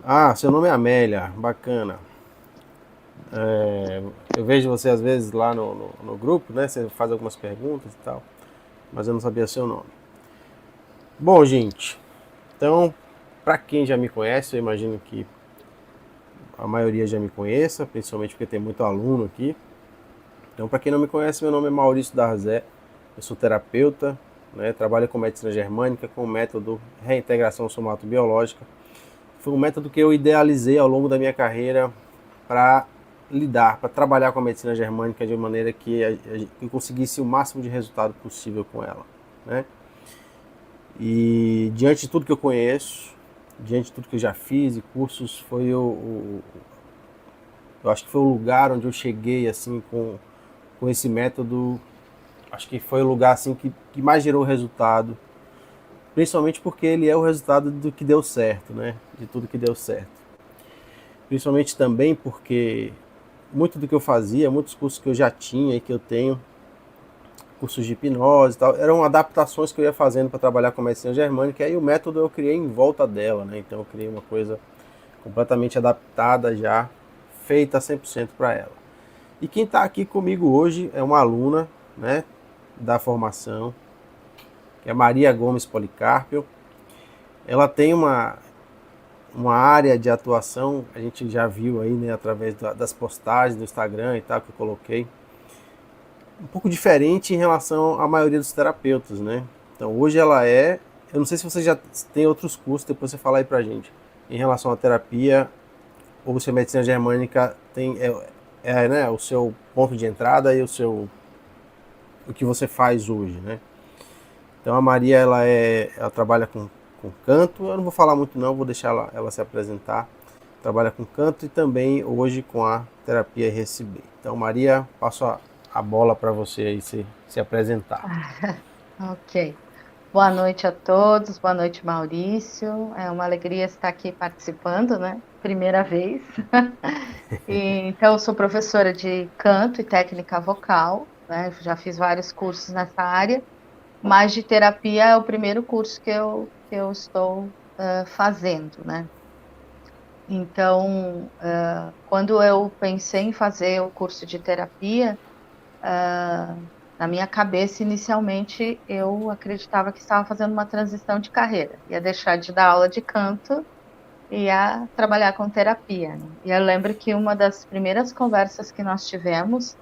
Ah, seu nome é Amélia, bacana. Eu vejo você às vezes lá no grupo, né? Você faz algumas perguntas e tal, mas eu não sabia seu nome. Bom, gente, então, para quem já me conhece, eu imagino que a maioria já me conheça, principalmente porque tem muito aluno aqui. Então, para quem não me conhece, meu nome é Maurício Darzé, eu sou terapeuta, né? Trabalho com medicina germânica com o método reintegração somatobiológica. Foi um método que eu idealizei ao longo da minha carreira para lidar, para trabalhar com a medicina germânica de maneira que eu conseguisse o máximo de resultado possível com ela, né? E diante de tudo que eu conheço, diante de tudo que eu já fiz e cursos, eu acho que foi o lugar onde eu cheguei assim com esse método. Acho que foi o lugar assim que mais gerou resultado, principalmente porque ele é o resultado do que deu certo, né? De tudo que deu certo. Principalmente também porque muito do que eu fazia, muitos cursos que eu já tinha e que eu tenho, cursos de hipnose e tal, eram adaptações que eu ia fazendo para trabalhar com a medicina germânica, e aí o método eu criei em volta dela, né? Então eu criei uma coisa completamente adaptada já, feita 100% para ela. E quem está aqui comigo hoje é uma aluna, né, da formação, que é Maria Gomes Policarpio. Ela tem uma área de atuação, a gente já viu aí, né, através das postagens do Instagram e tal que eu coloquei, um pouco diferente em relação à maioria dos terapeutas, né? Então hoje ela é, eu não sei se você já tem outros cursos, depois você fala aí pra gente, em relação à terapia, ou se a medicina germânica tem, né, o seu ponto de entrada e o que você faz hoje, né? Então a Maria, ela trabalha com canto, eu não vou falar muito não, vou deixar ela se apresentar. Trabalha com canto e também hoje com a terapia RSB. Então Maria, passo a bola para você aí se apresentar. Ok. Boa noite a todos, boa noite, Maurício. É uma alegria estar aqui participando, né? Primeira vez. Então, eu sou professora de canto e técnica vocal, né? Já fiz vários cursos nessa área, mas de terapia é o primeiro curso que eu estou fazendo, né? Então, quando eu pensei em fazer o curso de terapia, na minha cabeça, inicialmente, eu acreditava que estava fazendo uma transição de carreira. Ia deixar de dar aula de canto e ia trabalhar com terapia, né? E eu lembro que uma das primeiras conversas que nós tivemos,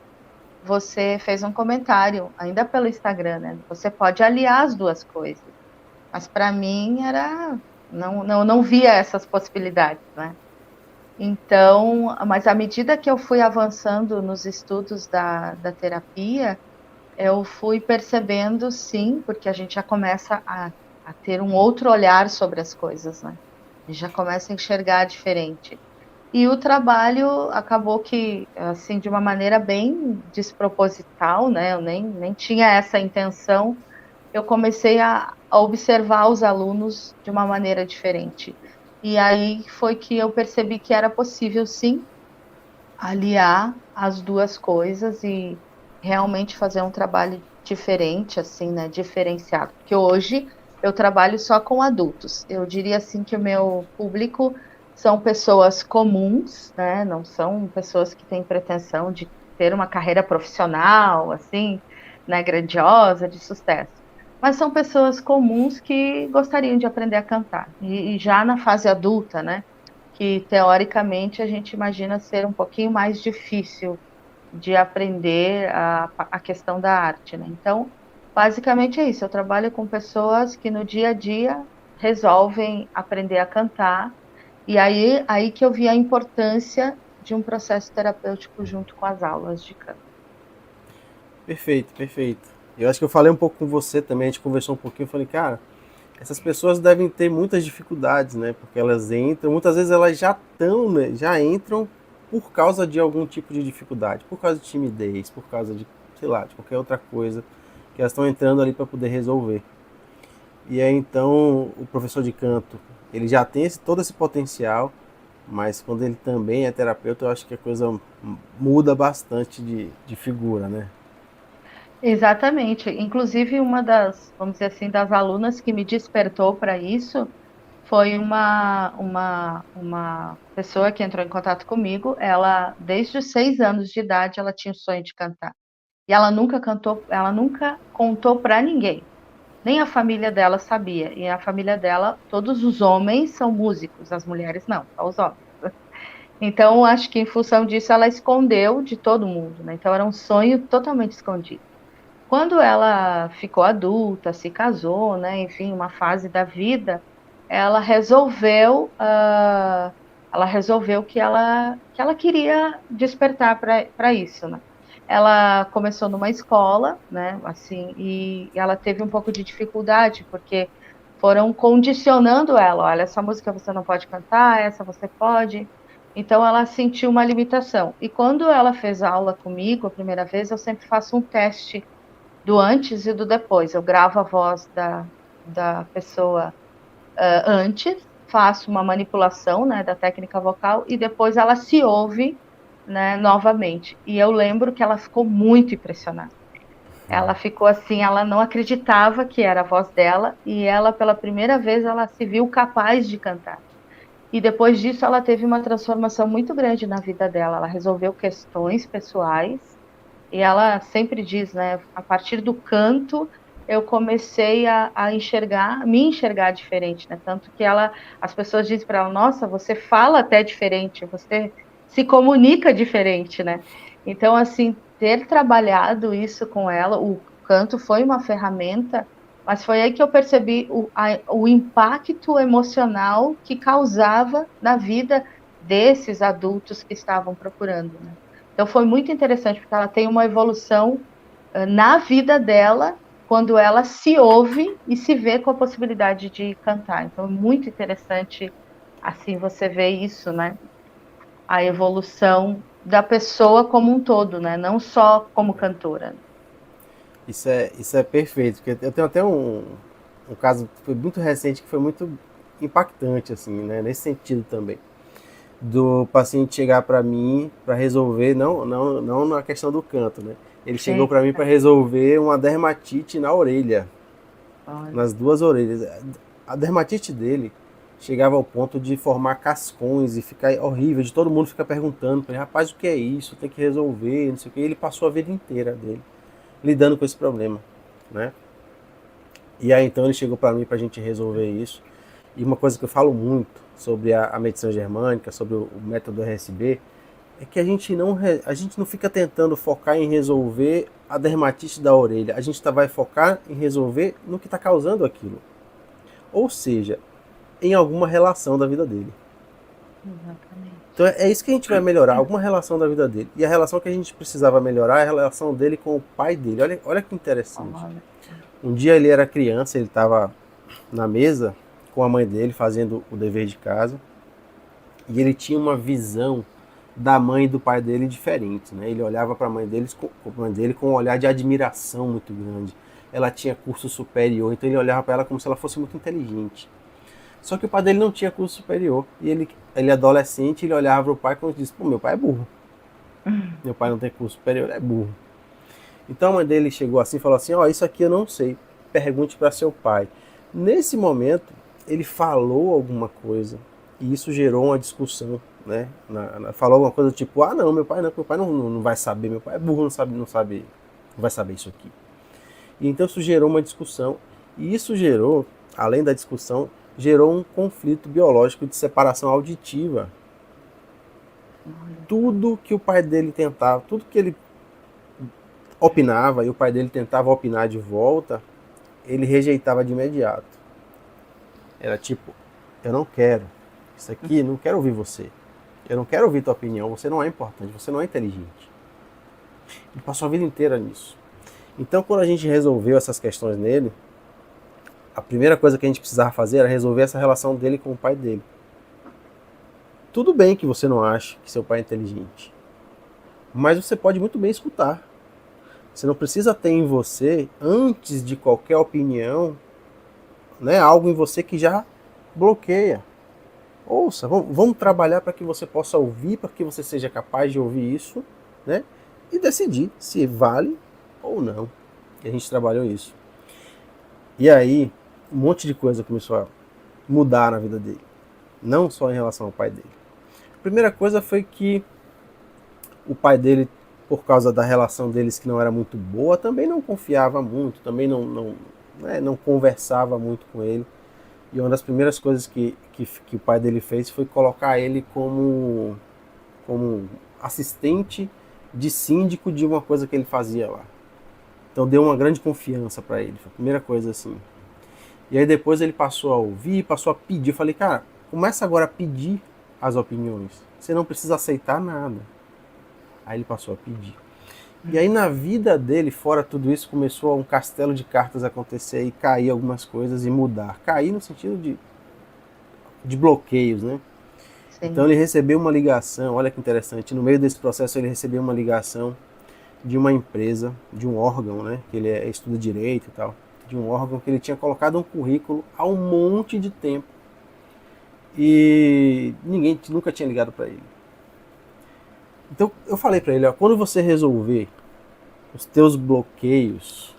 você fez um comentário, ainda pelo Instagram, né? Você pode aliar as duas coisas. Mas para mim era... não via essas possibilidades, né? Então, mas à medida que eu fui avançando nos estudos da terapia, eu fui percebendo, sim, porque a gente já começa a ter um outro olhar sobre as coisas, né? A gente já começa a enxergar diferente. E o trabalho acabou que, assim, de uma maneira bem desproposital, né? Eu nem tinha essa intenção. Eu comecei a observar os alunos de uma maneira diferente. E aí foi que eu percebi que era possível, sim, aliar as duas coisas e realmente fazer um trabalho diferente, assim, né, diferenciado. Porque hoje eu trabalho só com adultos. Eu diria assim que o meu público são pessoas comuns, né, não são pessoas que têm pretensão de ter uma carreira profissional, assim, né, grandiosa, de sucesso. Mas são pessoas comuns que gostariam de aprender a cantar. E já na fase adulta, né? Que teoricamente a gente imagina ser um pouquinho mais difícil de aprender a questão da arte, né? Então, basicamente é isso. Eu trabalho com pessoas que no dia a dia resolvem aprender a cantar, e aí que eu vi a importância de um processo terapêutico junto com as aulas de canto. Perfeito, perfeito. Eu acho que eu falei um pouco com você também, a gente conversou um pouquinho, eu falei, cara, essas pessoas devem ter muitas dificuldades, né? Porque elas entram, muitas vezes elas já estão, né? Já entram por causa de algum tipo de dificuldade, por causa de timidez, por causa de, sei lá, de qualquer outra coisa que elas estão entrando ali para poder resolver. E aí então o professor de canto, ele já tem todo esse potencial, mas quando ele também é terapeuta, eu acho que a coisa muda bastante de figura, né? Exatamente. Inclusive, uma das, vamos dizer assim, das alunas que me despertou para isso foi uma pessoa que entrou em contato comigo. Ela, desde os 6 anos de idade, ela tinha o sonho de cantar. E ela nunca cantou, ela nunca contou para ninguém. Nem a família dela sabia. E a família dela, todos os homens são músicos, as mulheres não, só os homens. Então, acho que em função disso, ela escondeu de todo mundo, né? Então, era um sonho totalmente escondido. Quando ela ficou adulta, se casou, né? Enfim, uma fase da vida, ela resolveu, ela resolveu que ela queria despertar para isso, né? Ela começou numa escola, né? Assim, e ela teve um pouco de dificuldade, porque foram condicionando ela. Olha, essa música você não pode cantar, essa você pode. Então ela sentiu uma limitação. E quando ela fez aula comigo a primeira vez, eu sempre faço um teste do antes e do depois. Eu gravo a voz da pessoa antes, faço uma manipulação, né, da técnica vocal e depois ela se ouve, né, novamente. E eu lembro que ela ficou muito impressionada. Ela ficou assim, ela não acreditava que era a voz dela e ela, pela primeira vez, ela se viu capaz de cantar. E depois disso, ela teve uma transformação muito grande na vida dela. Ela resolveu questões pessoais e ela sempre diz, né, a partir do canto eu comecei a enxergar, me enxergar diferente, né? Tanto que as pessoas dizem para ela, nossa, você fala até diferente, você se comunica diferente, né? Então, assim, ter trabalhado isso com ela, o canto foi uma ferramenta, mas foi aí que eu percebi o impacto emocional que causava na vida desses adultos que estavam procurando, né? Então foi muito interessante, porque ela tem uma evolução na vida dela, quando ela se ouve e se vê com a possibilidade de cantar. Então é muito interessante, assim, você vê isso, né? A evolução da pessoa como um todo, né? Não só como cantora. Isso é perfeito, porque eu tenho até um caso que foi muito recente, que foi muito impactante, assim, né, nesse sentido também. Do paciente chegar para mim para resolver, não na questão do canto, né? Ele chegou para mim para resolver uma dermatite na orelha, Olha. nas duas orelhas. A dermatite dele chegava ao ponto de formar cascões e ficar horrível, de todo mundo ficar perguntando para ele, rapaz, o que é isso? Tem que resolver, não sei o que. E ele passou a vida inteira dele lidando com esse problema, né? E aí então ele chegou para mim para a gente resolver isso. E uma coisa que eu falo muito sobre a medicina germânica, sobre o método RSB, é que a gente não fica tentando focar em resolver a dermatite da orelha. A gente vai focar em resolver no que está causando aquilo. Ou seja, em alguma relação da vida dele. Exatamente. Então é isso que a gente vai melhorar, alguma relação da vida dele. E a relação que a gente precisava melhorar é a relação dele com o pai dele. Olha que interessante. Um dia ele era criança, ele estava na mesa com a mãe dele fazendo o dever de casa e ele tinha uma visão da mãe e do pai dele diferente, né? Ele olhava para a mãe dele com um olhar de admiração muito grande. Ela tinha curso superior, então ele olhava para ela como se ela fosse muito inteligente. Só que o pai dele não tinha curso superior e ele adolescente, ele olhava para o pai como disse, pô, meu pai é burro. Meu pai não tem curso superior, é burro. Então a mãe dele chegou assim e falou assim, ó, isso aqui eu não sei, pergunte para seu pai. Nesse momento, ele falou alguma coisa e isso gerou uma discussão, né? Falou alguma coisa tipo, ah não, meu pai não vai saber, meu pai é burro, não vai saber isso aqui. E então isso gerou uma discussão e isso gerou, além da discussão, gerou um conflito biológico de separação auditiva. Tudo que o pai dele tentava, tudo que ele opinava e o pai dele tentava opinar de volta, ele rejeitava de imediato. Era tipo, eu não quero. Isso aqui, não quero ouvir você. Eu não quero ouvir tua opinião. Você não é importante, você não é inteligente. Ele passou a vida inteira nisso. Então, quando a gente resolveu essas questões nele, a primeira coisa que a gente precisava fazer era resolver essa relação dele com o pai dele. Tudo bem que você não ache que seu pai é inteligente, mas você pode muito bem escutar. Você não precisa ter em você, antes de qualquer opinião, né, algo em você que já bloqueia. Ouça, vamos trabalhar para que você possa ouvir, para que você seja capaz de ouvir isso, né, e decidir se vale ou não. E a gente trabalhou isso. E aí, um monte de coisa começou mudar na vida dele, não só em relação ao pai dele. A primeira coisa foi que o pai dele, por causa da relação deles que não era muito boa, também não confiava muito, também não conversava muito com ele. E uma das primeiras coisas que o pai dele fez foi colocar ele como assistente de síndico de uma coisa que ele fazia lá. Então deu uma grande confiança para ele, foi a primeira coisa assim. E aí depois ele passou a ouvir, passou a pedir. Eu falei, cara, começa agora a pedir as opiniões. Você não precisa aceitar nada. Aí ele passou a pedir. E aí na vida dele, fora tudo isso, começou um castelo de cartas acontecer e cair algumas coisas e mudar. Cair no sentido de bloqueios, né? Sim. Então ele recebeu uma ligação, olha que interessante, no meio desse processo ele recebeu uma ligação de uma empresa, de um órgão, né? Que ele estuda direito e tal. De um órgão que ele tinha colocado um currículo há um monte de tempo e ninguém nunca tinha ligado para ele. Então eu falei para ele, ó, quando você resolver os teus bloqueios,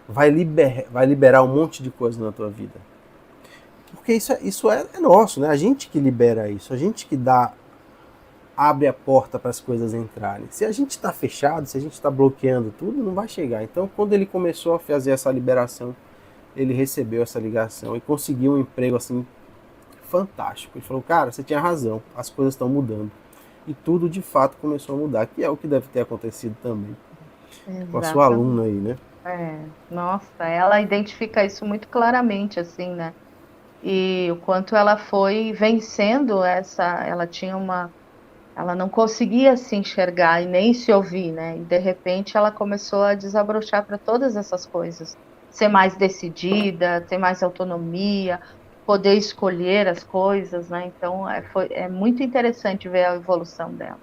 vai liberar um monte de coisa na tua vida. Porque isso é nosso, né? A gente que libera isso, a gente que abre a porta para as coisas entrarem. Se a gente está fechado, se a gente está bloqueando tudo, não vai chegar. Então, quando ele começou a fazer essa liberação, ele recebeu essa ligação e conseguiu um emprego assim fantástico. Ele falou, cara, você tinha razão, as coisas estão mudando. E tudo de fato começou a mudar, que é o que deve ter acontecido também. Exatamente. Com a sua aluna aí, né? Nossa, ela identifica isso muito claramente, assim, né? E o quanto ela foi vencendo ela tinha ela não conseguia se enxergar e nem se ouvir, né? E de repente ela começou a desabrochar para todas essas coisas, ser mais decidida, ter mais autonomia, poder escolher as coisas, né? Então é muito interessante ver a evolução dela.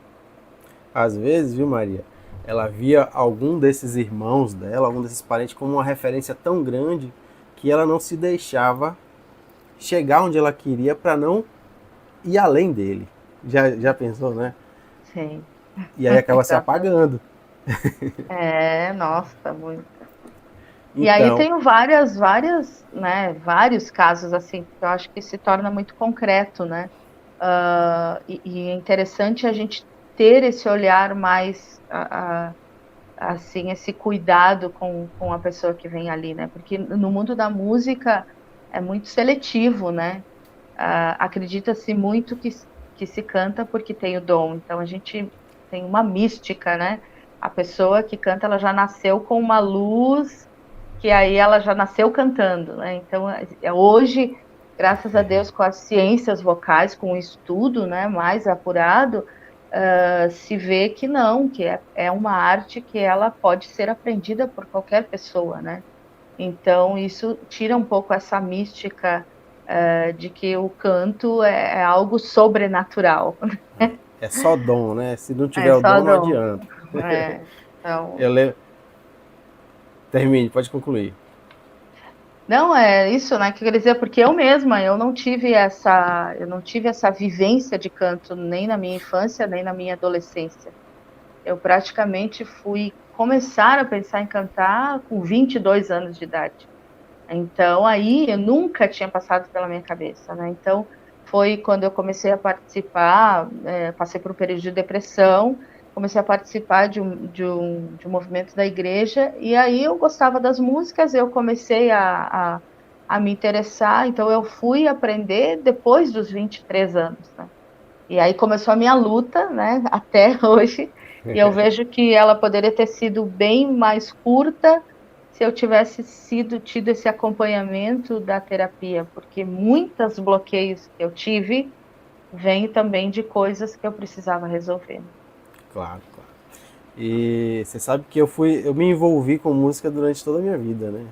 Às vezes, viu, Maria, ela via algum desses irmãos dela, algum desses parentes como uma referência tão grande que ela não se deixava chegar onde ela queria para não ir além dele. Já pensou, né? Sim. E aí acaba se apagando. Nossa, muito. Então, e aí tenho várias, né, vários casos assim, que eu acho que se torna muito concreto, né? E é interessante a gente ter esse olhar mais, assim, esse cuidado com a pessoa que vem ali, né? Porque no mundo da música é muito seletivo, né? Acredita-se muito que se canta porque tem o dom. Então a gente tem uma mística, né? A pessoa que canta, ela já nasceu com uma luz, que aí ela já nasceu cantando, né? Então hoje, graças a Deus, com as ciências vocais, com o estudo, né, mais apurado, se vê que não, que é uma arte que ela pode ser aprendida por qualquer pessoa, né? Então isso tira um pouco essa mística de que o canto é algo sobrenatural. é só dom, né? Se não É tiver o só dom, não dom. adianta. Então... Termine, pode concluir. Não, é isso, né, que eu queria dizer, porque eu mesma, eu não tive essa vivência de canto nem na minha infância, nem na minha adolescência. Eu praticamente fui começar a pensar em cantar com 22 anos de idade. Então, aí, eu nunca tinha passado pela minha cabeça, né, então, foi quando eu comecei a participar, passei por um período de depressão, comecei a participar de um movimento da igreja, e aí eu gostava das músicas, eu comecei a me interessar, então eu fui aprender depois dos 23 anos, né? E aí começou a minha luta, né, até hoje, e eu vejo que ela poderia ter sido bem mais curta se eu tivesse tido esse acompanhamento da terapia, porque muitos bloqueios que eu tive vêm também de coisas que eu precisava resolver. Claro, claro. E você sabe que eu me envolvi com música durante toda a minha vida, né?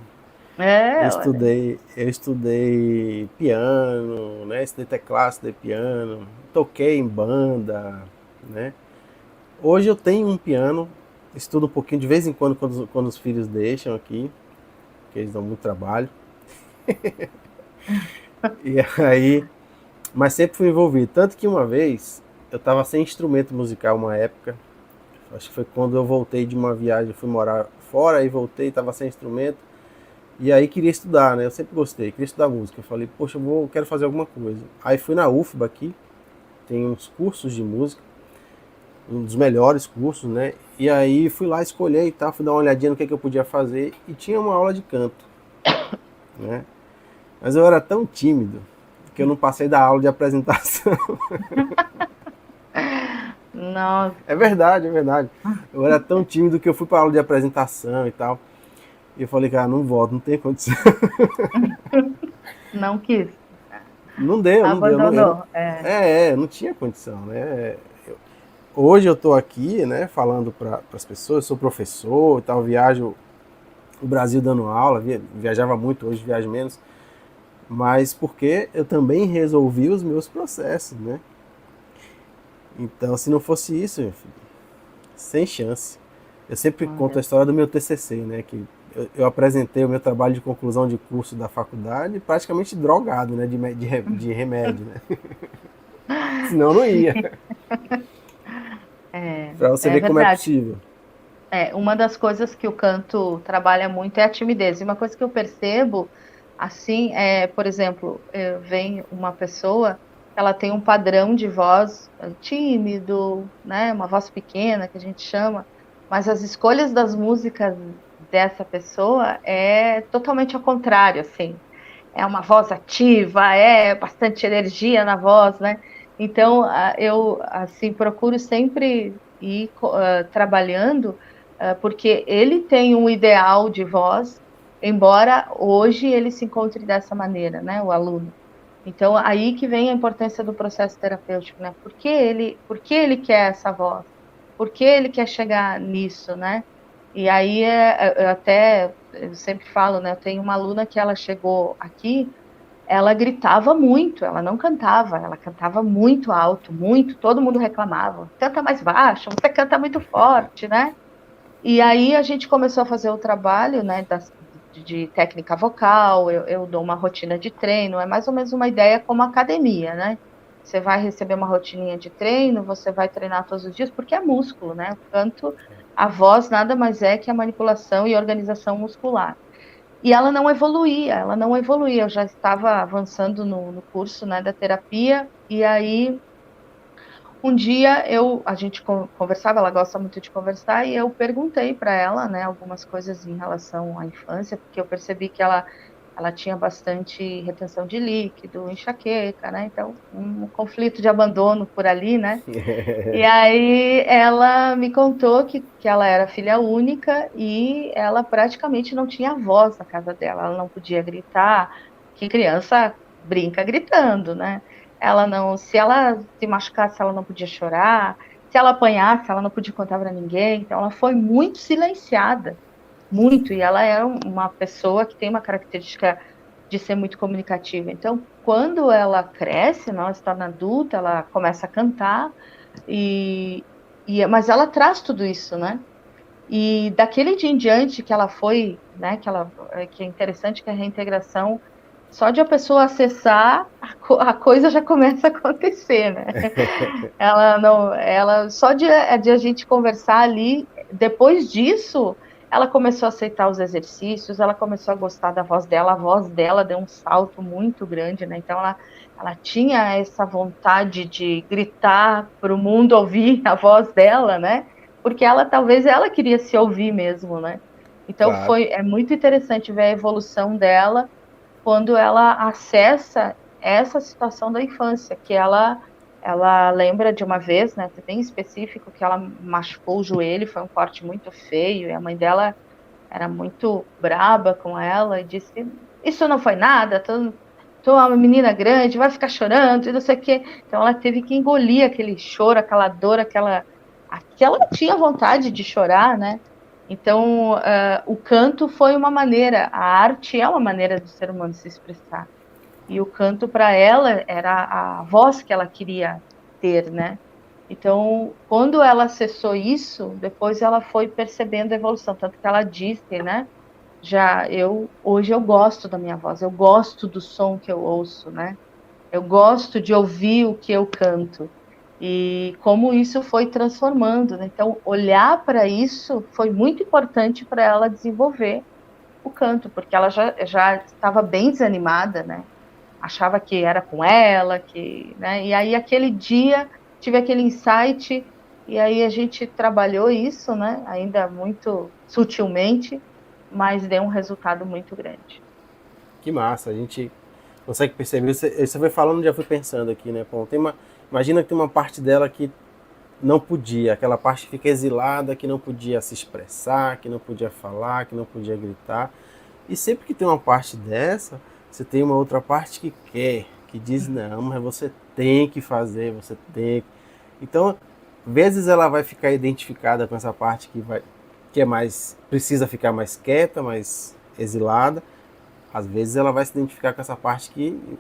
Olha. Eu estudei piano, né? Estudei teclado, estudei piano, toquei em banda, né? Hoje eu tenho um piano, estudo um pouquinho de vez em quando, quando os filhos deixam aqui, porque eles dão muito trabalho. E aí, mas sempre fui envolvido. Tanto que uma vez eu estava sem instrumento musical uma época. Acho que foi quando eu voltei de uma viagem, fui morar fora e voltei, estava sem instrumento. E aí queria estudar, né? Eu sempre gostei, queria estudar música. Eu falei, poxa, quero fazer alguma coisa. Aí fui na UFBA aqui, tem uns cursos de música, um dos melhores cursos, né? E aí fui lá escolher e tal, fui dar uma olhadinha no que eu podia fazer e tinha uma aula de canto, né? Mas eu era tão tímido que eu não passei da aula de apresentação. Nossa, É verdade, é verdade. Eu era tão tímido que eu fui para aula de apresentação e tal. E eu falei, cara, não volto, não tem condição. não quis. Não deu, não deu. Abandonou. Não tinha condição, né? Hoje eu estou aqui, né, falando para as pessoas, sou professor e tal, viajo o Brasil dando aula, viajava muito, hoje viajo menos, mas porque eu também resolvi os meus processos, né? Então, se não fosse isso, meu filho, sem chance. Eu sempre conto a Olha. história do meu TCC, né, que eu apresentei o meu trabalho de conclusão de curso da faculdade praticamente drogado, né, de remédio, né? Senão não ia. Para você É ver como é verdade. possível. Uma das coisas que o canto trabalha muito é a timidez. E uma coisa que eu percebo, assim, por exemplo, vem uma pessoa, ela tem um padrão de voz tímido, né, uma voz pequena, que a gente chama, mas as escolhas das músicas dessa pessoa é totalmente ao contrário, assim. É uma voz ativa, é bastante energia na voz, né? Então, eu, assim, procuro sempre ir trabalhando, porque ele tem um ideal de voz, embora hoje ele se encontre dessa maneira, né, o aluno. Então, aí que vem a importância do processo terapêutico, né? Por que ele quer essa voz? Por que ele quer chegar nisso, né? E aí, eu sempre falo, né? Eu tenho uma aluna que ela chegou aqui, ela gritava muito, ela não cantava, ela cantava muito alto, muito, todo mundo reclamava, canta mais baixo, você canta muito forte, né? E aí a gente começou a fazer o trabalho, né, de técnica vocal, eu dou uma rotina de treino, é mais ou menos uma ideia como academia, né? Você vai receber uma rotininha de treino, você vai treinar todos os dias, porque é músculo, né? O canto, a voz nada mais é que a manipulação e organização muscular. E ela não evoluía, ela não evoluía. Eu já estava avançando no curso, né, da terapia, e aí um dia a gente conversava, ela gosta muito de conversar, e eu perguntei para ela, né, algumas coisas em relação à infância, porque eu percebi que ela tinha bastante retenção de líquido, enxaqueca, né, então um conflito de abandono por ali, né. E aí ela me contou que ela era filha única e ela praticamente não tinha voz na casa dela, ela não podia gritar, que criança brinca gritando, né. Ela não Se ela se machucasse, ela não podia chorar, se ela apanhasse, ela não podia contar para ninguém, então ela foi muito silenciada, muito, e ela era uma pessoa que tem uma característica de ser muito comunicativa. Então, quando ela cresce, né, ela se torna adulta, ela começa a cantar, e mas ela traz tudo isso, né. E daquele dia em diante que ela foi, né, que é interessante que a reintegração, só de a pessoa acessar, a coisa já começa a acontecer, né. Ela não ela só de a gente conversar ali, depois disso, ela começou a aceitar os exercícios, ela começou a gostar da voz dela, a voz dela deu um salto muito grande, né, então ela tinha essa vontade de gritar para o mundo ouvir a voz dela, né, porque talvez ela queria se ouvir mesmo, né. Então Claro. é muito interessante ver a evolução dela quando ela acessa essa situação da infância, que ela lembra de uma vez, né, bem específico, que ela machucou o joelho, foi um corte muito feio, e a mãe dela era muito braba com ela e disse: "Isso não foi nada, tu é uma menina grande, vai ficar chorando e não sei o quê". Então ela teve que engolir aquele choro, aquela dor, aquela tinha vontade de chorar, né. Então, o canto foi uma maneira, a arte é uma maneira do ser humano se expressar. E o canto para ela era a voz que ela queria ter, né. Então, quando ela acessou isso, depois ela foi percebendo a evolução, tanto que ela disse, né, hoje eu gosto da minha voz, eu gosto do som que eu ouço, né, eu gosto de ouvir o que eu canto. E como isso foi transformando, né, então olhar para isso foi muito importante para ela desenvolver o canto, porque ela já estava bem desanimada, né? Achava que era com ela, né? E aí aquele dia tive aquele insight e aí a gente trabalhou isso, né? Ainda muito sutilmente, mas deu um resultado muito grande. Que massa, a gente consegue perceber. Você foi falando, já fui pensando aqui, né? Bom, imagina que tem uma parte dela que não podia, aquela parte que fica exilada, que não podia se expressar, que não podia falar, que não podia gritar. E sempre que tem uma parte dessa, você tem uma outra parte que quer, que diz não, mas você tem que fazer, você tem que. Então, vezes ela vai ficar identificada com essa parte que é mais, precisa ficar mais quieta, mais exilada. Às vezes ela vai se identificar com essa parte que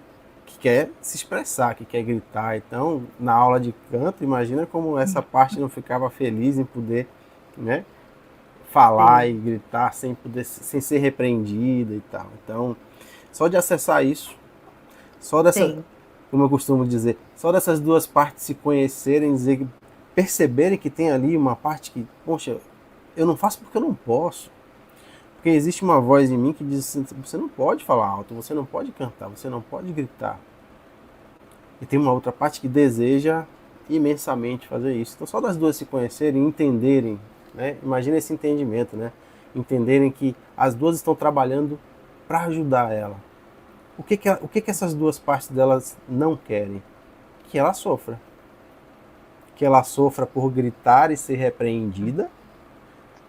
quer se expressar, que quer gritar. Então, na aula de canto, imagina como essa parte não ficava feliz em poder, né, falar Sim, e gritar sem ser repreendida e tal. Então, só de acessar isso, só dessa, sim, como eu costumo dizer, só dessas duas partes se conhecerem, perceberem que tem ali uma parte que, poxa, eu não faço porque eu não posso. Porque existe uma voz em mim que diz assim, você não pode falar alto, você não pode cantar, você não pode gritar. E tem uma outra parte que deseja imensamente fazer isso. Então só das duas se conhecerem e entenderem, né? Imagina esse entendimento, né? Entenderem que as duas estão trabalhando para ajudar ela. O que essas duas partes delas não querem? Que ela sofra. Que ela sofra por gritar e ser repreendida,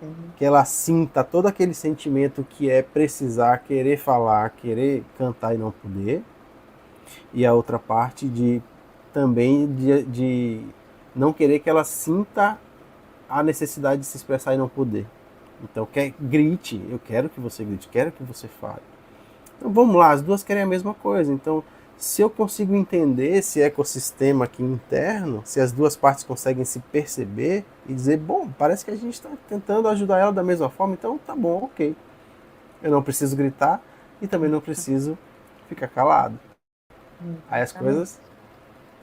sim, que ela sinta todo aquele sentimento que é precisar, querer falar, querer cantar e não poder, e a outra parte de também de não querer que ela sinta a necessidade de se expressar e não poder. Então, grite, eu quero que você grite, quero que você fale. Então, vamos lá, as duas querem a mesma coisa. Então, se eu consigo entender esse ecossistema aqui interno, se as duas partes conseguem se perceber e dizer, bom, parece que a gente está tentando ajudar ela da mesma forma, então tá bom, ok. Eu não preciso gritar e também não preciso ficar calado. Aí as exatamente. coisas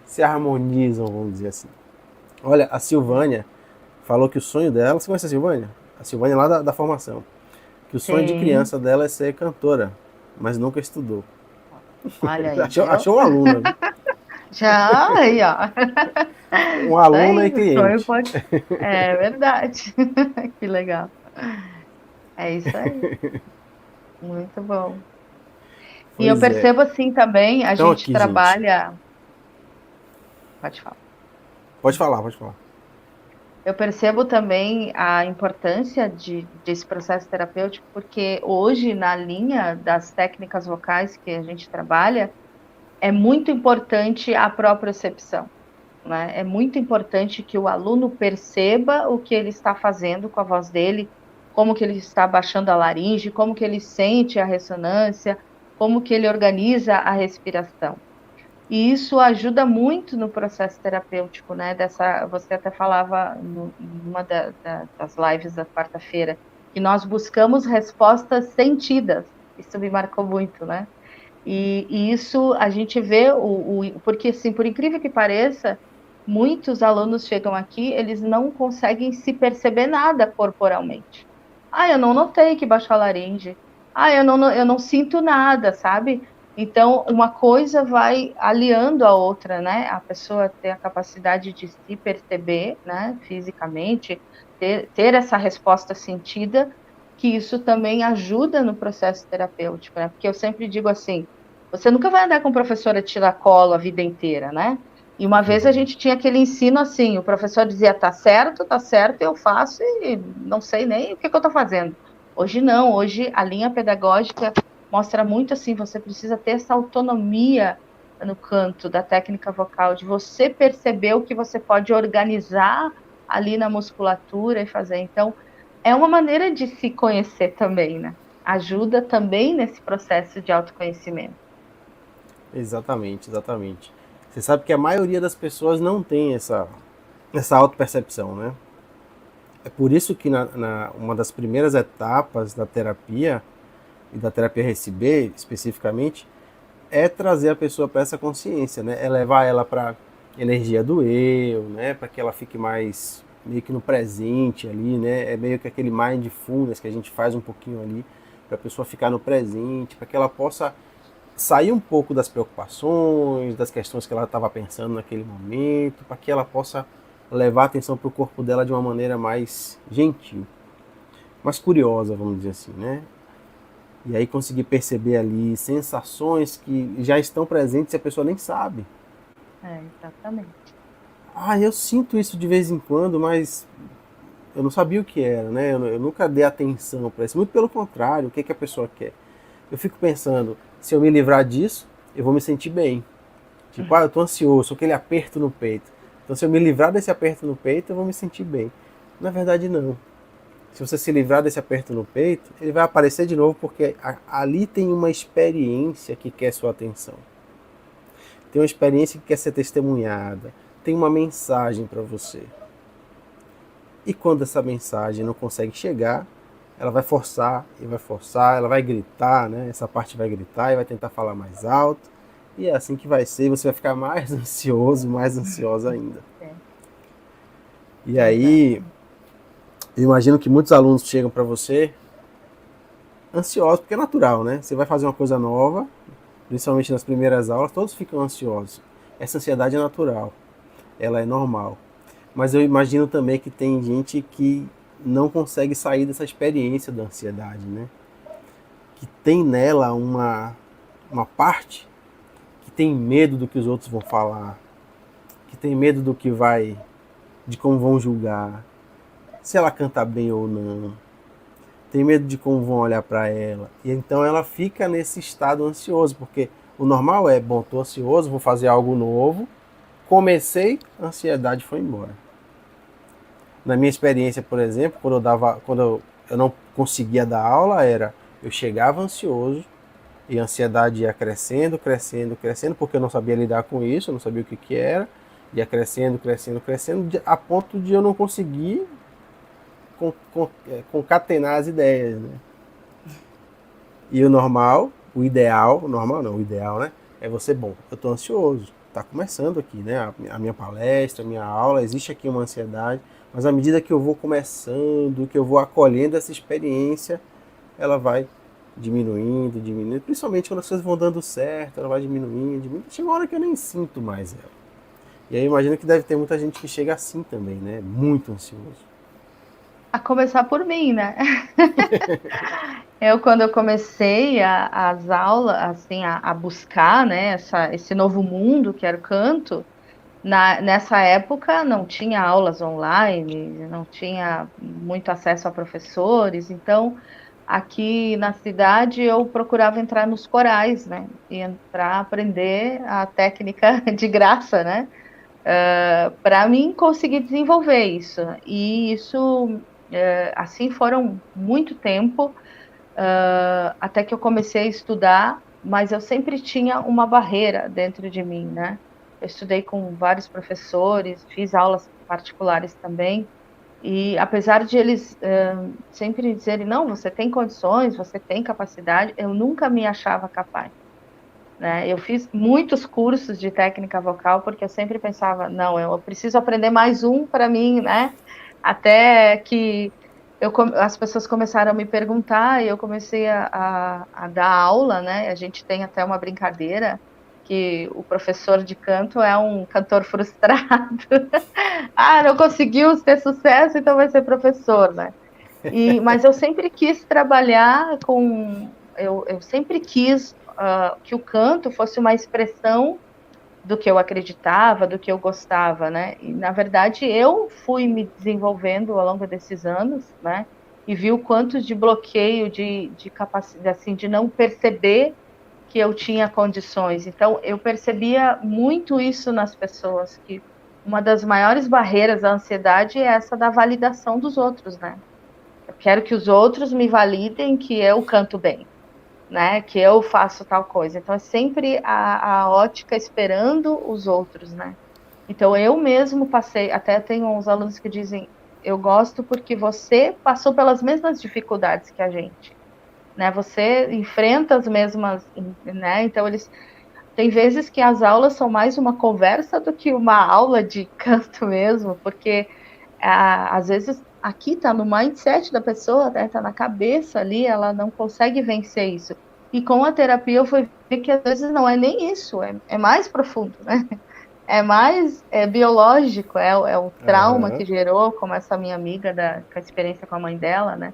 se harmonizam, vamos dizer assim. Olha, a Silvânia falou que o sonho dela. Você conhece a Silvânia? A Silvânia é lá da formação. Que o sonho de Sim, criança dela é ser cantora, mas nunca estudou. olha aí, viu? achou uma aluna, viu? Já, aí, ó. Uma Isso aluna aí, e o sonho cliente. pode. É verdade. Que legal. É isso aí. Muito bom. E eu Pois é. percebo assim também, a Então gente aqui, gente. trabalha. Pode falar. Pode falar, pode falar. Eu percebo também a importância desse processo terapêutico, porque hoje, na linha das técnicas vocais que a gente trabalha, é muito importante a propriocepção, né? É muito importante que o aluno perceba o que ele está fazendo com a voz dele, como que ele está baixando a laringe, como que ele sente a ressonância, como que ele organiza a respiração. E isso ajuda muito no processo terapêutico, né? Você até falava numa das lives da quarta-feira, que nós buscamos respostas sentidas. Isso me marcou muito, né? E isso a gente vê, porque assim, por incrível que pareça, muitos alunos chegam aqui, eles não conseguem se perceber nada corporalmente. Ah, eu não notei que baixou a laringe. Ah, eu não sinto nada, sabe? Então, uma coisa vai aliando a outra, né? A pessoa ter a capacidade de se perceber, né, fisicamente, ter essa resposta sentida, que isso também ajuda no processo terapêutico, né? Porque eu sempre digo assim, você nunca vai andar com professora tira-colo a vida inteira, né? E uma vez a gente tinha aquele ensino assim, o professor dizia, tá certo, eu faço e não sei nem o que eu estou fazendo. Hoje não, hoje a linha pedagógica mostra muito assim, você precisa ter essa autonomia no canto da técnica vocal, de você perceber o que você pode organizar ali na musculatura e fazer. Então, é uma maneira de se conhecer também, né? Ajuda também nesse processo de autoconhecimento. Exatamente, exatamente. Você sabe que a maioria das pessoas não tem essa autopercepção, né? É por isso que uma das primeiras etapas da terapia, e da terapia RCB especificamente, é trazer a pessoa para essa consciência, né? É levar ela para energia do eu, né? Para que ela fique mais meio que no presente ali, né? É meio que aquele mindfulness que a gente faz um pouquinho ali, para a pessoa ficar no presente, para que ela possa sair um pouco das preocupações, das questões que ela estava pensando naquele momento, para que ela possa levar a atenção para o corpo dela de uma maneira mais gentil, mais curiosa, vamos dizer assim, né? E aí conseguir perceber ali sensações que já estão presentes e a pessoa nem sabe. Exatamente. Eu sinto isso de vez em quando, mas eu não sabia o que era, né? Eu nunca dei atenção para isso. Muito pelo contrário, o que a pessoa quer? Eu fico pensando, se eu me livrar disso, eu vou me sentir bem. Tipo, eu tô ansioso, aquele aperto no peito. Então, se eu me livrar desse aperto no peito, eu vou me sentir bem. Na verdade, não. Se você se livrar desse aperto no peito, ele vai aparecer de novo porque ali tem uma experiência que quer sua atenção. Tem uma experiência que quer ser testemunhada. Tem uma mensagem para você. E quando essa mensagem não consegue chegar, ela vai forçar e vai forçar, ela vai gritar, né? Essa parte vai gritar e vai tentar falar mais alto. E é assim que vai ser, você vai ficar mais ansioso, mais ansiosa ainda. E aí, eu imagino que muitos alunos chegam para você ansiosos, porque é natural, né? Você vai fazer uma coisa nova, principalmente nas primeiras aulas, todos ficam ansiosos. Essa ansiedade é natural, ela é normal. Mas eu imagino também que tem gente que não consegue sair dessa experiência da ansiedade, né? Que tem nela uma parte que tem medo do que os outros vão falar, que tem medo do que vai, de como vão julgar, se ela canta bem ou não, tem medo de como vão olhar para ela. E então ela fica nesse estado ansioso, porque o normal é, bom, tô ansioso, vou fazer algo novo, comecei, a ansiedade foi embora. Na minha experiência, por exemplo, quando eu não conseguia dar aula, eu chegava ansioso e a ansiedade ia crescendo, crescendo, crescendo, porque eu não sabia lidar com isso, eu não sabia o que era, ia crescendo, crescendo, crescendo, a ponto de eu não conseguir concatenar as ideias, né? E o normal, o ideal né? É você, bom, eu estou ansioso, está começando aqui, né? A minha palestra, a minha aula, existe aqui uma ansiedade, mas à medida que eu vou começando, que eu vou acolhendo essa experiência, ela vai diminuindo, diminuindo, principalmente quando as coisas vão dando certo, ela vai diminuindo, diminuindo. Chega uma hora que eu nem sinto mais ela. E aí eu imagino que deve ter muita gente que chega assim também, né? Muito ansioso. A começar por mim, né? Quando eu comecei as aulas, assim, a buscar, né, esse novo mundo que era o canto, nessa época não tinha aulas online, não tinha muito acesso a professores, então aqui na cidade eu procurava entrar nos corais, né, e para aprender a técnica de graça, né, para mim conseguir desenvolver isso. E isso, assim, foram muito tempo, até que eu comecei a estudar, mas eu sempre tinha uma barreira dentro de mim, né? Eu estudei com vários professores, fiz aulas particulares também, e apesar de eles sempre dizerem, não, você tem condições, você tem capacidade, eu nunca me achava capaz, né? Eu fiz muitos cursos de técnica vocal, porque eu sempre pensava, não, eu preciso aprender mais um para mim, né? Até que as pessoas começaram a me perguntar e eu comecei a dar aula, né? A gente tem até uma brincadeira que o professor de canto é um cantor frustrado. Não conseguiu ter sucesso, então vai ser professor, né? Mas eu sempre quis trabalhar com... Eu sempre quis que o canto fosse uma expressão do que eu acreditava, do que eu gostava, né? E, na verdade, eu fui me desenvolvendo ao longo desses anos, né? E vi o quanto de bloqueio, de capacidade, assim, de não perceber que eu tinha condições. Então, eu percebia muito isso nas pessoas, que uma das maiores barreiras da ansiedade é essa da validação dos outros, né? Eu quero que os outros me validem que eu canto bem, né? Que eu faço tal coisa. Então, é sempre a ótica esperando os outros, né? Então, eu mesmo passei, até tenho uns alunos que dizem, eu gosto porque você passou pelas mesmas dificuldades que a gente, né? Você enfrenta as mesmas, né? Então, tem vezes que as aulas são mais uma conversa do que uma aula de canto mesmo, porque às vezes aqui está no mindset da pessoa, né? Está na cabeça ali, ela não consegue vencer isso. E com a terapia eu fui ver que às vezes não é nem isso, é mais profundo, né? É mais biológico, é o trauma Aham. que gerou, como essa minha amiga com a experiência com a mãe dela, né?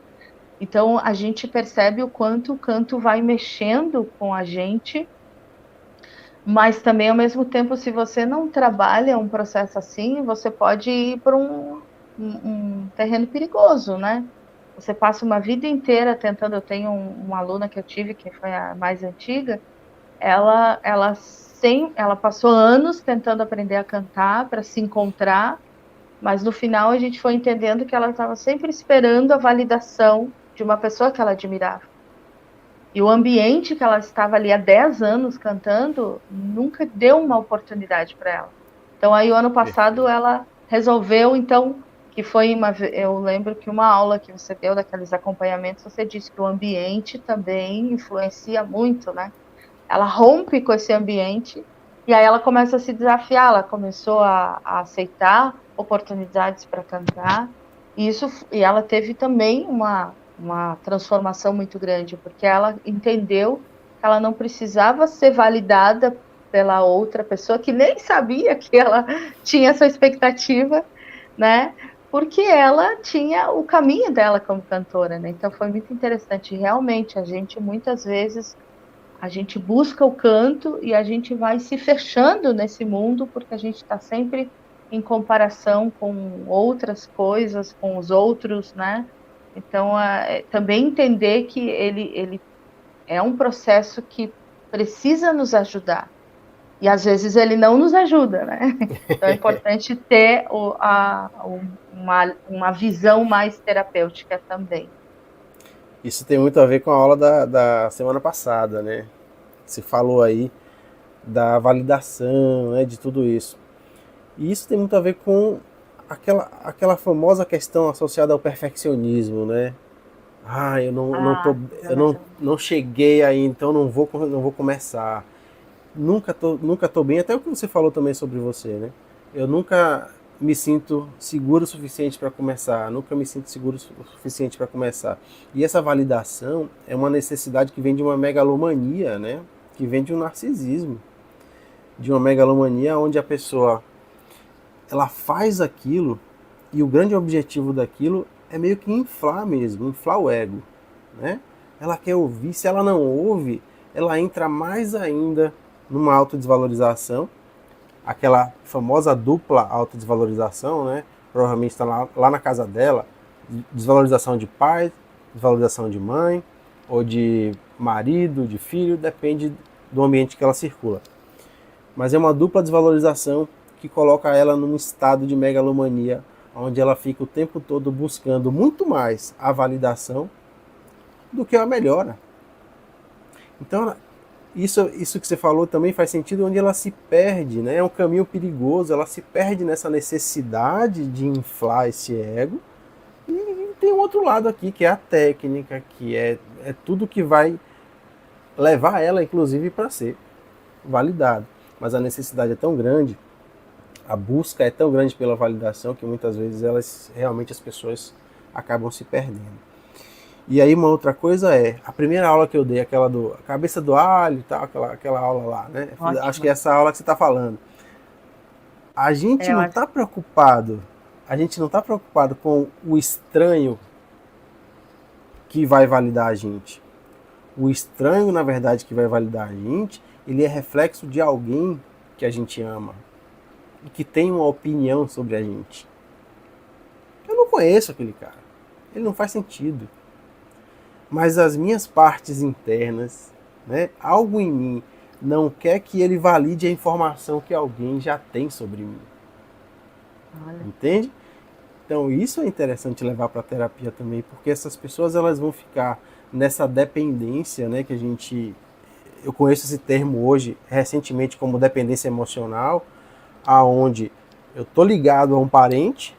Então a gente percebe o quanto o canto vai mexendo com a gente, mas também ao mesmo tempo, se você não trabalha um processo assim, você pode ir para um terreno perigoso, né? Você passa uma vida inteira tentando. Eu tenho uma aluna que eu tive, que foi a mais antiga, ela passou anos tentando aprender a cantar para se encontrar, mas no final a gente foi entendendo que ela estava sempre esperando a validação de uma pessoa que ela admirava. E o ambiente que ela estava ali há 10 anos cantando nunca deu uma oportunidade para ela. Então aí o ano passado Perfeito. ela resolveu, então, que foi eu lembro que uma aula que você deu daqueles acompanhamentos, você disse que o ambiente também influencia muito, né? Ela rompe com esse ambiente e aí ela começa a se desafiar, ela começou a aceitar oportunidades para cantar, e ela teve também uma transformação muito grande, porque ela entendeu que ela não precisava ser validada pela outra pessoa, que nem sabia que ela tinha essa expectativa, né? Porque ela tinha o caminho dela como cantora, né? Então foi muito interessante. Realmente, a gente muitas vezes a gente busca o canto e a gente vai se fechando nesse mundo porque a gente está sempre em comparação com outras coisas, com os outros, né? Então, também entender que ele é um processo que precisa nos ajudar. E às vezes ele não nos ajuda, né? Então é importante ter uma visão mais terapêutica também. Isso tem muito a ver com a aula da semana passada, né? Se falou aí da validação, né, de tudo isso. E isso tem muito a ver com aquela famosa questão associada ao perfeccionismo, né? Ah, Ah, não cheguei aí, então não vou começar. Nunca tô bem, até o que você falou também sobre você, né? Eu nunca me sinto seguro o suficiente para começar, nunca me sinto seguro o suficiente para começar. E essa validação é uma necessidade que vem de uma megalomania, né? Que vem de um narcisismo, de uma megalomania onde a pessoa ela faz aquilo e o grande objetivo daquilo é meio que inflar mesmo, inflar o ego, né? Ela quer ouvir, se ela não ouve, ela entra mais ainda numa autodesvalorização, aquela famosa dupla autodesvalorização, né? Provavelmente está lá na casa dela, desvalorização de pai, desvalorização de mãe, ou de marido, de filho, depende do ambiente que ela circula. Mas é uma dupla desvalorização que coloca ela num estado de megalomania, onde ela fica o tempo todo buscando muito mais a validação do que a melhora. Então, isso que você falou também faz sentido, onde ela se perde, né? É um caminho perigoso, ela se perde nessa necessidade de inflar esse ego. E tem um outro lado aqui, que é a técnica, que é tudo que vai levar ela, inclusive, para ser validado. Mas a necessidade é tão grande, a busca é tão grande pela validação, que muitas vezes realmente as pessoas acabam se perdendo. E aí uma outra coisa a primeira aula que eu dei, aquela do cabeça do alho e tal, aquela aula lá, né? Acho que é ótima. essa aula que você está falando. A gente Eu não acho. está preocupado, a gente não está preocupado com o estranho que vai validar a gente. O estranho, na verdade, que vai validar a gente, ele é reflexo de alguém que a gente ama e que tem uma opinião sobre a gente. Eu não conheço aquele cara, ele não faz sentido. Mas as minhas partes internas, né, algo em mim não quer que ele valide a informação que alguém já tem sobre mim. Olha. Entende? Então isso é interessante levar para a terapia também, porque essas pessoas elas vão ficar nessa dependência, né, que eu conheço esse termo hoje recentemente como dependência emocional, aonde eu tô ligado a um parente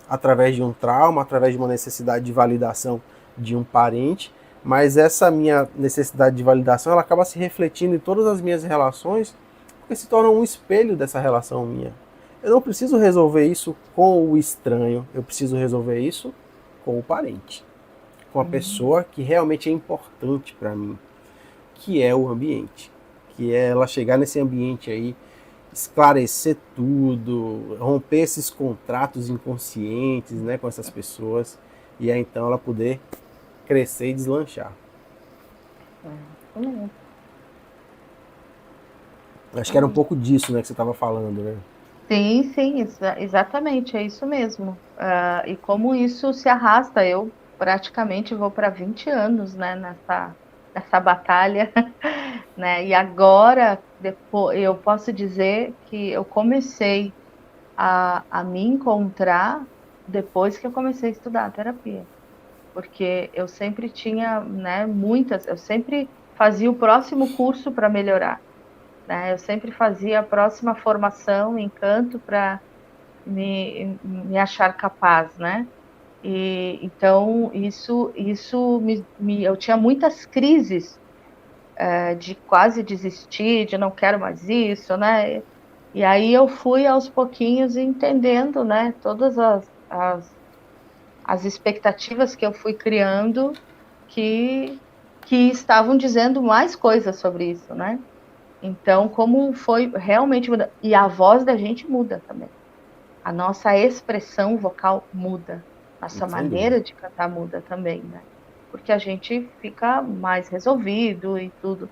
através de um trauma, através de uma necessidade de validação de um parente, mas essa minha necessidade de validação ela acaba se refletindo em todas as minhas relações, porque se torna um espelho dessa relação minha. Eu não preciso resolver isso com o estranho, eu preciso resolver isso com o parente, com a pessoa que realmente é importante para mim, que é o ambiente, que é ela chegar nesse ambiente aí, esclarecer tudo, romper esses contratos inconscientes, né, com essas pessoas, e aí então ela poder crescer e deslanchar. Acho que era um pouco disso, né, que você estava falando, né? Sim, sim, exatamente, é isso mesmo. E como isso se arrasta, eu praticamente vou para 20 anos, né, nessa batalha, né? E agora, depois, eu posso dizer que eu comecei a me encontrar depois que eu comecei a estudar terapia, porque eu sempre tinha, né, eu sempre fazia o próximo curso para melhorar, né? Eu sempre fazia a próxima formação em canto para me achar capaz, né? E então eu tinha muitas crises de quase desistir, de não quero mais isso, né? E aí eu fui aos pouquinhos entendendo, né? Todas as expectativas que eu fui criando que que estavam dizendo mais coisas sobre isso, né? Então, como foi realmente muda, e a voz da gente muda também. A nossa expressão vocal muda, nossa Sem dúvida. maneira de cantar muda também, né? Porque a gente fica mais resolvido e tudo.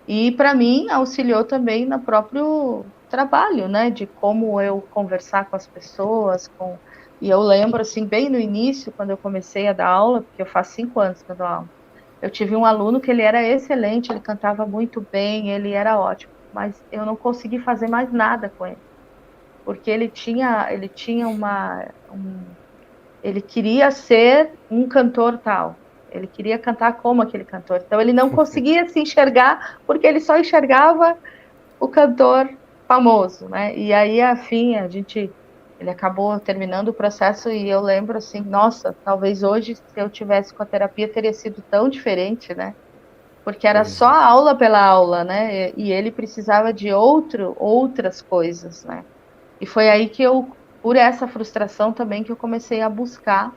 E para mim auxiliou também no próprio trabalho, né? De como eu conversar com as pessoas, e eu lembro assim bem no início, quando eu comecei a dar aula, porque eu faço 5 anos que eu dou aula. Eu tive um aluno que ele era excelente, ele cantava muito bem, ele era ótimo, mas eu não consegui fazer mais nada com ele porque ele tinha ele queria ser um cantor tal, ele queria cantar como aquele cantor, então ele não conseguia se enxergar porque ele só enxergava o cantor famoso, né? E aí, afim, ele acabou terminando o processo e eu lembro assim, nossa, talvez hoje se eu tivesse com a terapia teria sido tão diferente, né? Porque era Pois só é. aula pela aula, né? E ele precisava de outras coisas, né? E foi aí que por essa frustração também, que eu comecei a buscar,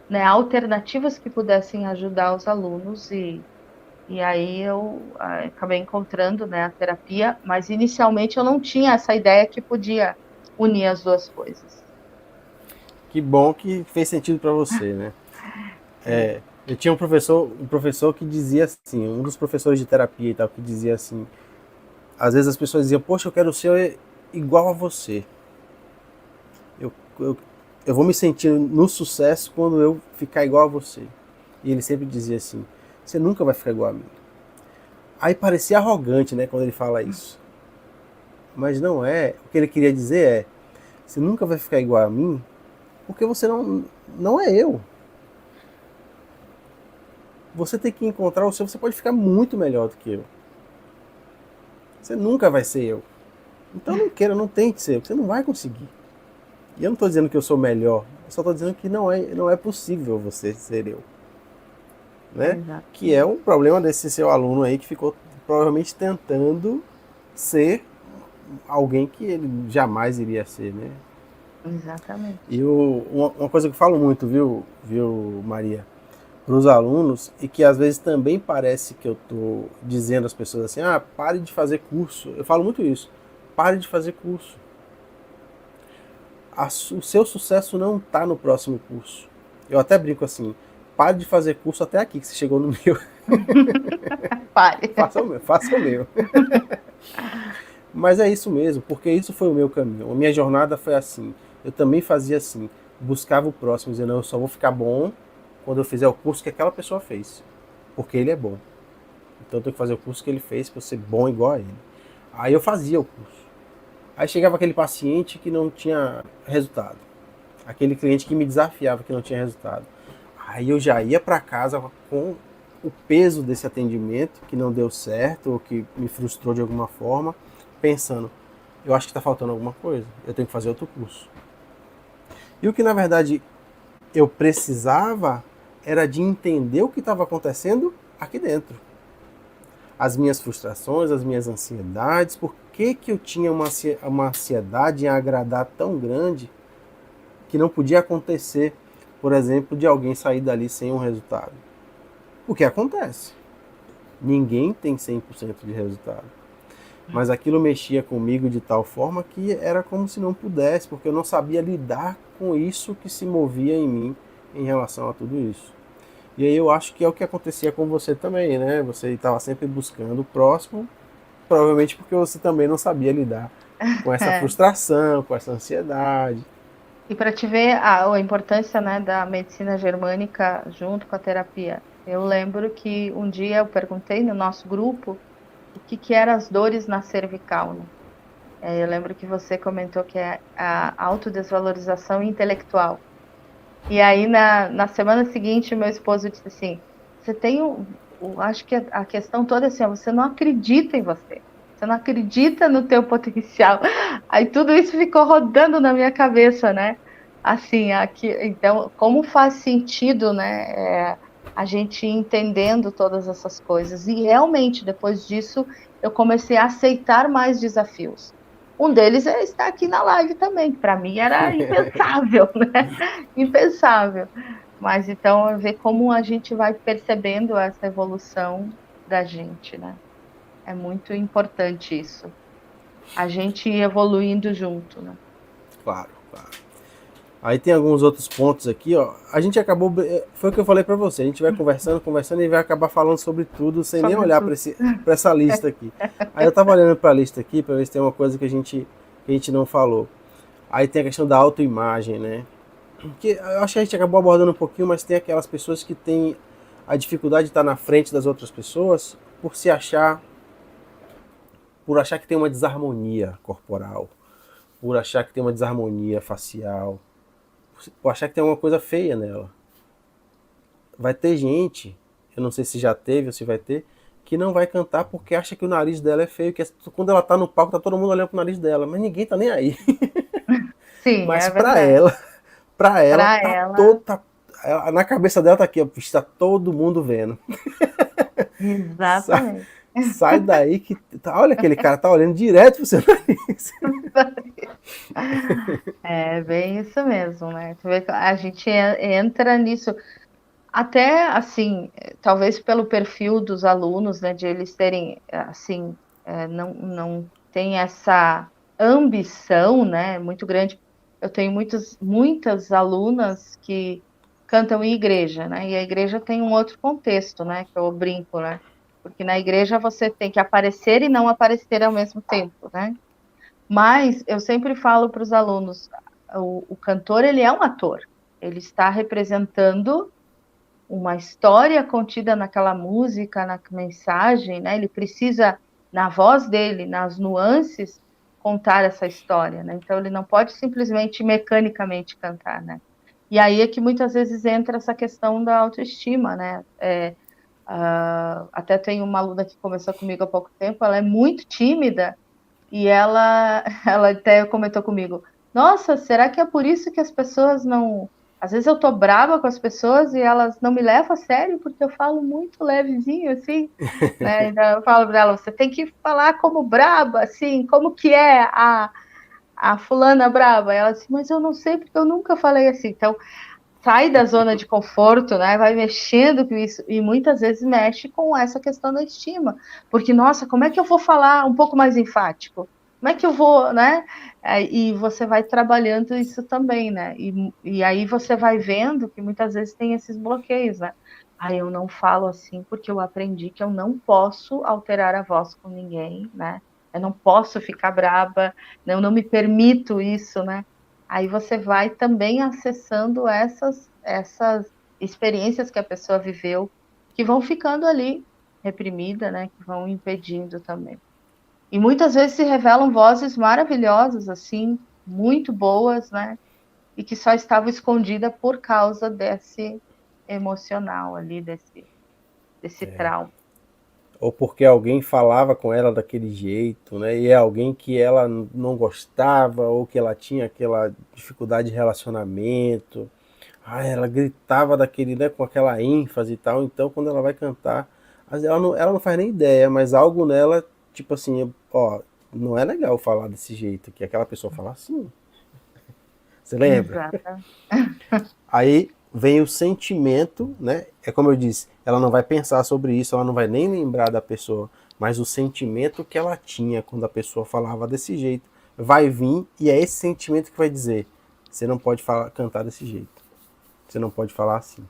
né, alternativas que pudessem ajudar os alunos e aí eu acabei encontrando, né, a terapia, mas inicialmente eu não tinha essa ideia que podia unir as duas coisas. Que bom que fez sentido para você, né? É. Eu tinha um professor que dizia assim, um dos professores de terapia e tal, que dizia assim, às vezes as pessoas diziam, poxa, eu quero ser igual a você. Eu, eu, eu vou me sentir no sucesso quando eu ficar igual a você. E ele sempre dizia assim, você nunca vai ficar igual a mim. Aí parecia arrogante, né, quando ele fala isso. Mas não é. O que ele queria dizer é, você nunca vai ficar igual a mim porque você não é eu. Você tem que encontrar o seu, você pode ficar muito melhor do que eu. Você nunca vai ser eu. Então não queira, não tente ser, você não vai conseguir. E eu não estou dizendo que eu sou melhor, eu só estou dizendo que não é possível você ser eu. Né? Que é Exatamente. um problema desse seu aluno aí que ficou provavelmente tentando ser alguém que ele jamais iria ser, né? Exatamente. E uma coisa que eu falo muito, viu, Maria, para os alunos, e que às vezes também parece que eu estou dizendo às pessoas assim, pare de fazer curso. Eu falo muito isso. Pare de fazer curso. O seu sucesso não está no próximo curso. Eu até brinco assim, pare de fazer curso até aqui, que você chegou no meu. Pare. Faça o meu. Mas é isso mesmo, porque isso foi o meu caminho. A minha jornada foi assim. Eu também fazia assim. Buscava o próximo, dizendo, eu só vou ficar bom quando eu fizer o curso que aquela pessoa fez. Porque ele é bom. Então eu tenho que fazer o curso que ele fez para ser bom igual a ele. Aí eu fazia o curso. Aí chegava aquele paciente que não tinha resultado. Aquele cliente que me desafiava que não tinha resultado. Aí eu já ia para casa com o peso desse atendimento que não deu certo ou que me frustrou de alguma forma, pensando, eu acho que está faltando alguma coisa, eu tenho que fazer outro curso. E o que na verdade eu precisava era de entender o que estava acontecendo aqui dentro. As minhas frustrações, as minhas ansiedades, por que eu tinha uma ansiedade em agradar tão grande que não podia acontecer por exemplo, de alguém sair dali sem um resultado. O que acontece? Ninguém tem 100% de resultado. Mas aquilo mexia comigo de tal forma que era como se não pudesse, porque eu não sabia lidar com isso que se movia em mim em relação a tudo isso. E aí eu acho que é o que acontecia com você também, né? Você estava sempre buscando o próximo, provavelmente porque você também não sabia lidar com essa É. frustração, com essa ansiedade. E para te ver a importância, né, da medicina germânica junto com a terapia. Eu lembro que um dia eu perguntei no nosso grupo o que que eram as dores na cervical, né? Eu lembro que você comentou que é a autodesvalorização intelectual. E aí, na semana seguinte, meu esposo disse assim: você tem acho que a questão toda é assim, ó, você não acredita em você. Você não acredita no teu potencial. Aí tudo isso ficou rodando na minha cabeça, né? Assim, aqui, então, como faz sentido, né? A gente entendendo todas essas coisas. E realmente, depois disso, eu comecei a aceitar mais desafios. Um deles é estar aqui na live também, que para mim era impensável, né? Impensável. Mas então ver como a gente vai percebendo essa evolução da gente, né? É muito importante isso. A gente ir evoluindo junto, né? Claro, claro. Aí tem alguns outros pontos aqui, ó. A gente acabou, foi o que eu falei pra você, a gente vai conversando, conversando e vai acabar falando sobre tudo sem nem Sobre olhar tudo. pra essa lista aqui. Aí eu tava olhando pra lista aqui pra ver se tem uma coisa que a gente não falou. Aí tem a questão da autoimagem, né? Que eu acho que a gente acabou abordando um pouquinho, mas tem aquelas pessoas que têm a dificuldade de estar na frente das outras pessoas por se achar, por achar que tem uma desarmonia corporal, por achar que tem uma desarmonia facial, por achar que tem uma coisa feia nela. Vai ter gente, eu não sei se já teve ou se vai ter, que não vai cantar porque acha que o nariz dela é feio, que quando ela tá no palco tá todo mundo olhando pro nariz dela, mas ninguém tá nem aí. Sim, Mas é verdade. pra ela Para tá todo, ela, na cabeça dela tá aqui, ó, está todo mundo vendo. Sa- exatamente. Sai daí que. Olha, aquele cara tá olhando direto pro seu nariz. É bem isso mesmo, né? Tu vê que a gente entra nisso. Até assim, talvez pelo perfil dos alunos, né, de eles terem, assim, não tem essa ambição, né, muito grande. Eu tenho muitas alunas que cantam em igreja, né, e a igreja tem um outro contexto, né, que eu brinco, né, porque na igreja você tem que aparecer e não aparecer ao mesmo tempo, né. Mas eu sempre falo para os alunos, o cantor ele é um ator, ele está representando uma história contida naquela música, na mensagem, né? Ele precisa, na voz dele, nas nuances, contar essa história, né? Então ele não pode simplesmente mecanicamente cantar, né? E aí é que muitas vezes entra essa questão da autoestima, né? Até tem uma aluna que começou comigo há pouco tempo, ela é muito tímida e ela até comentou comigo: Nossa, será que é por isso que as pessoas não. Às vezes eu tô brava com as pessoas e elas não me levam a sério porque eu falo muito levezinho, assim, né? Então eu falo para ela: Você tem que falar como braba, assim, como que é a fulana braba? Ela assim: Mas eu não sei porque eu nunca falei assim. Então sai da zona de conforto, né? Vai mexendo com isso e muitas vezes mexe com essa questão da estima, porque nossa, como é que eu vou falar um pouco mais enfático? Como é que eu vou, né? E você vai trabalhando isso também, né? E aí você vai vendo que muitas vezes tem esses bloqueios, né? Aí eu não falo assim porque eu aprendi que eu não posso alterar a voz com ninguém, né? Eu não posso ficar braba, eu não me permito isso, né? Aí você vai também acessando essas experiências que a pessoa viveu, que vão ficando ali reprimida, né, que vão impedindo também. E muitas vezes se revelam vozes maravilhosas, assim, muito boas, né, e que só estavam escondidas por causa desse emocional ali, desse trauma. Ou porque alguém falava com ela daquele jeito, né? E é alguém que ela não gostava, ou que ela tinha aquela dificuldade de relacionamento. Ah, ela gritava daquele, né, com aquela ênfase e tal. Então, quando ela vai cantar, ela não faz nem ideia, mas algo nela, tipo assim, ó, não é legal falar desse jeito, que aquela pessoa fala assim. Você lembra? Exata. Aí vem o sentimento, né? É como eu disse, ela não vai pensar sobre isso, ela não vai nem lembrar da pessoa, mas o sentimento que ela tinha quando a pessoa falava desse jeito vai vir e é esse sentimento que vai dizer: você não pode cantar desse jeito, você não pode falar assim.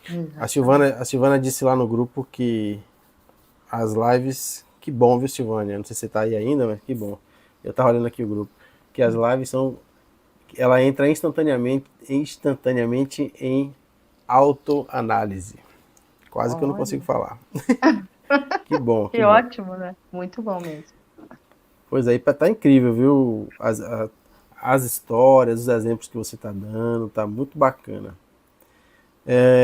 Exatamente. A Silvana disse lá no grupo que as lives, que bom, viu, Silvânia? Não sei se você tá aí ainda, mas que bom. Eu tava olhando aqui o grupo, que as lives são, ela entra instantaneamente em autoanálise. Quase que eu não consigo Olha, falar. Que bom, que que bom. ótimo, né? Muito bom mesmo. Pois aí, tá incrível, viu? As histórias, os exemplos que você tá dando, tá muito bacana.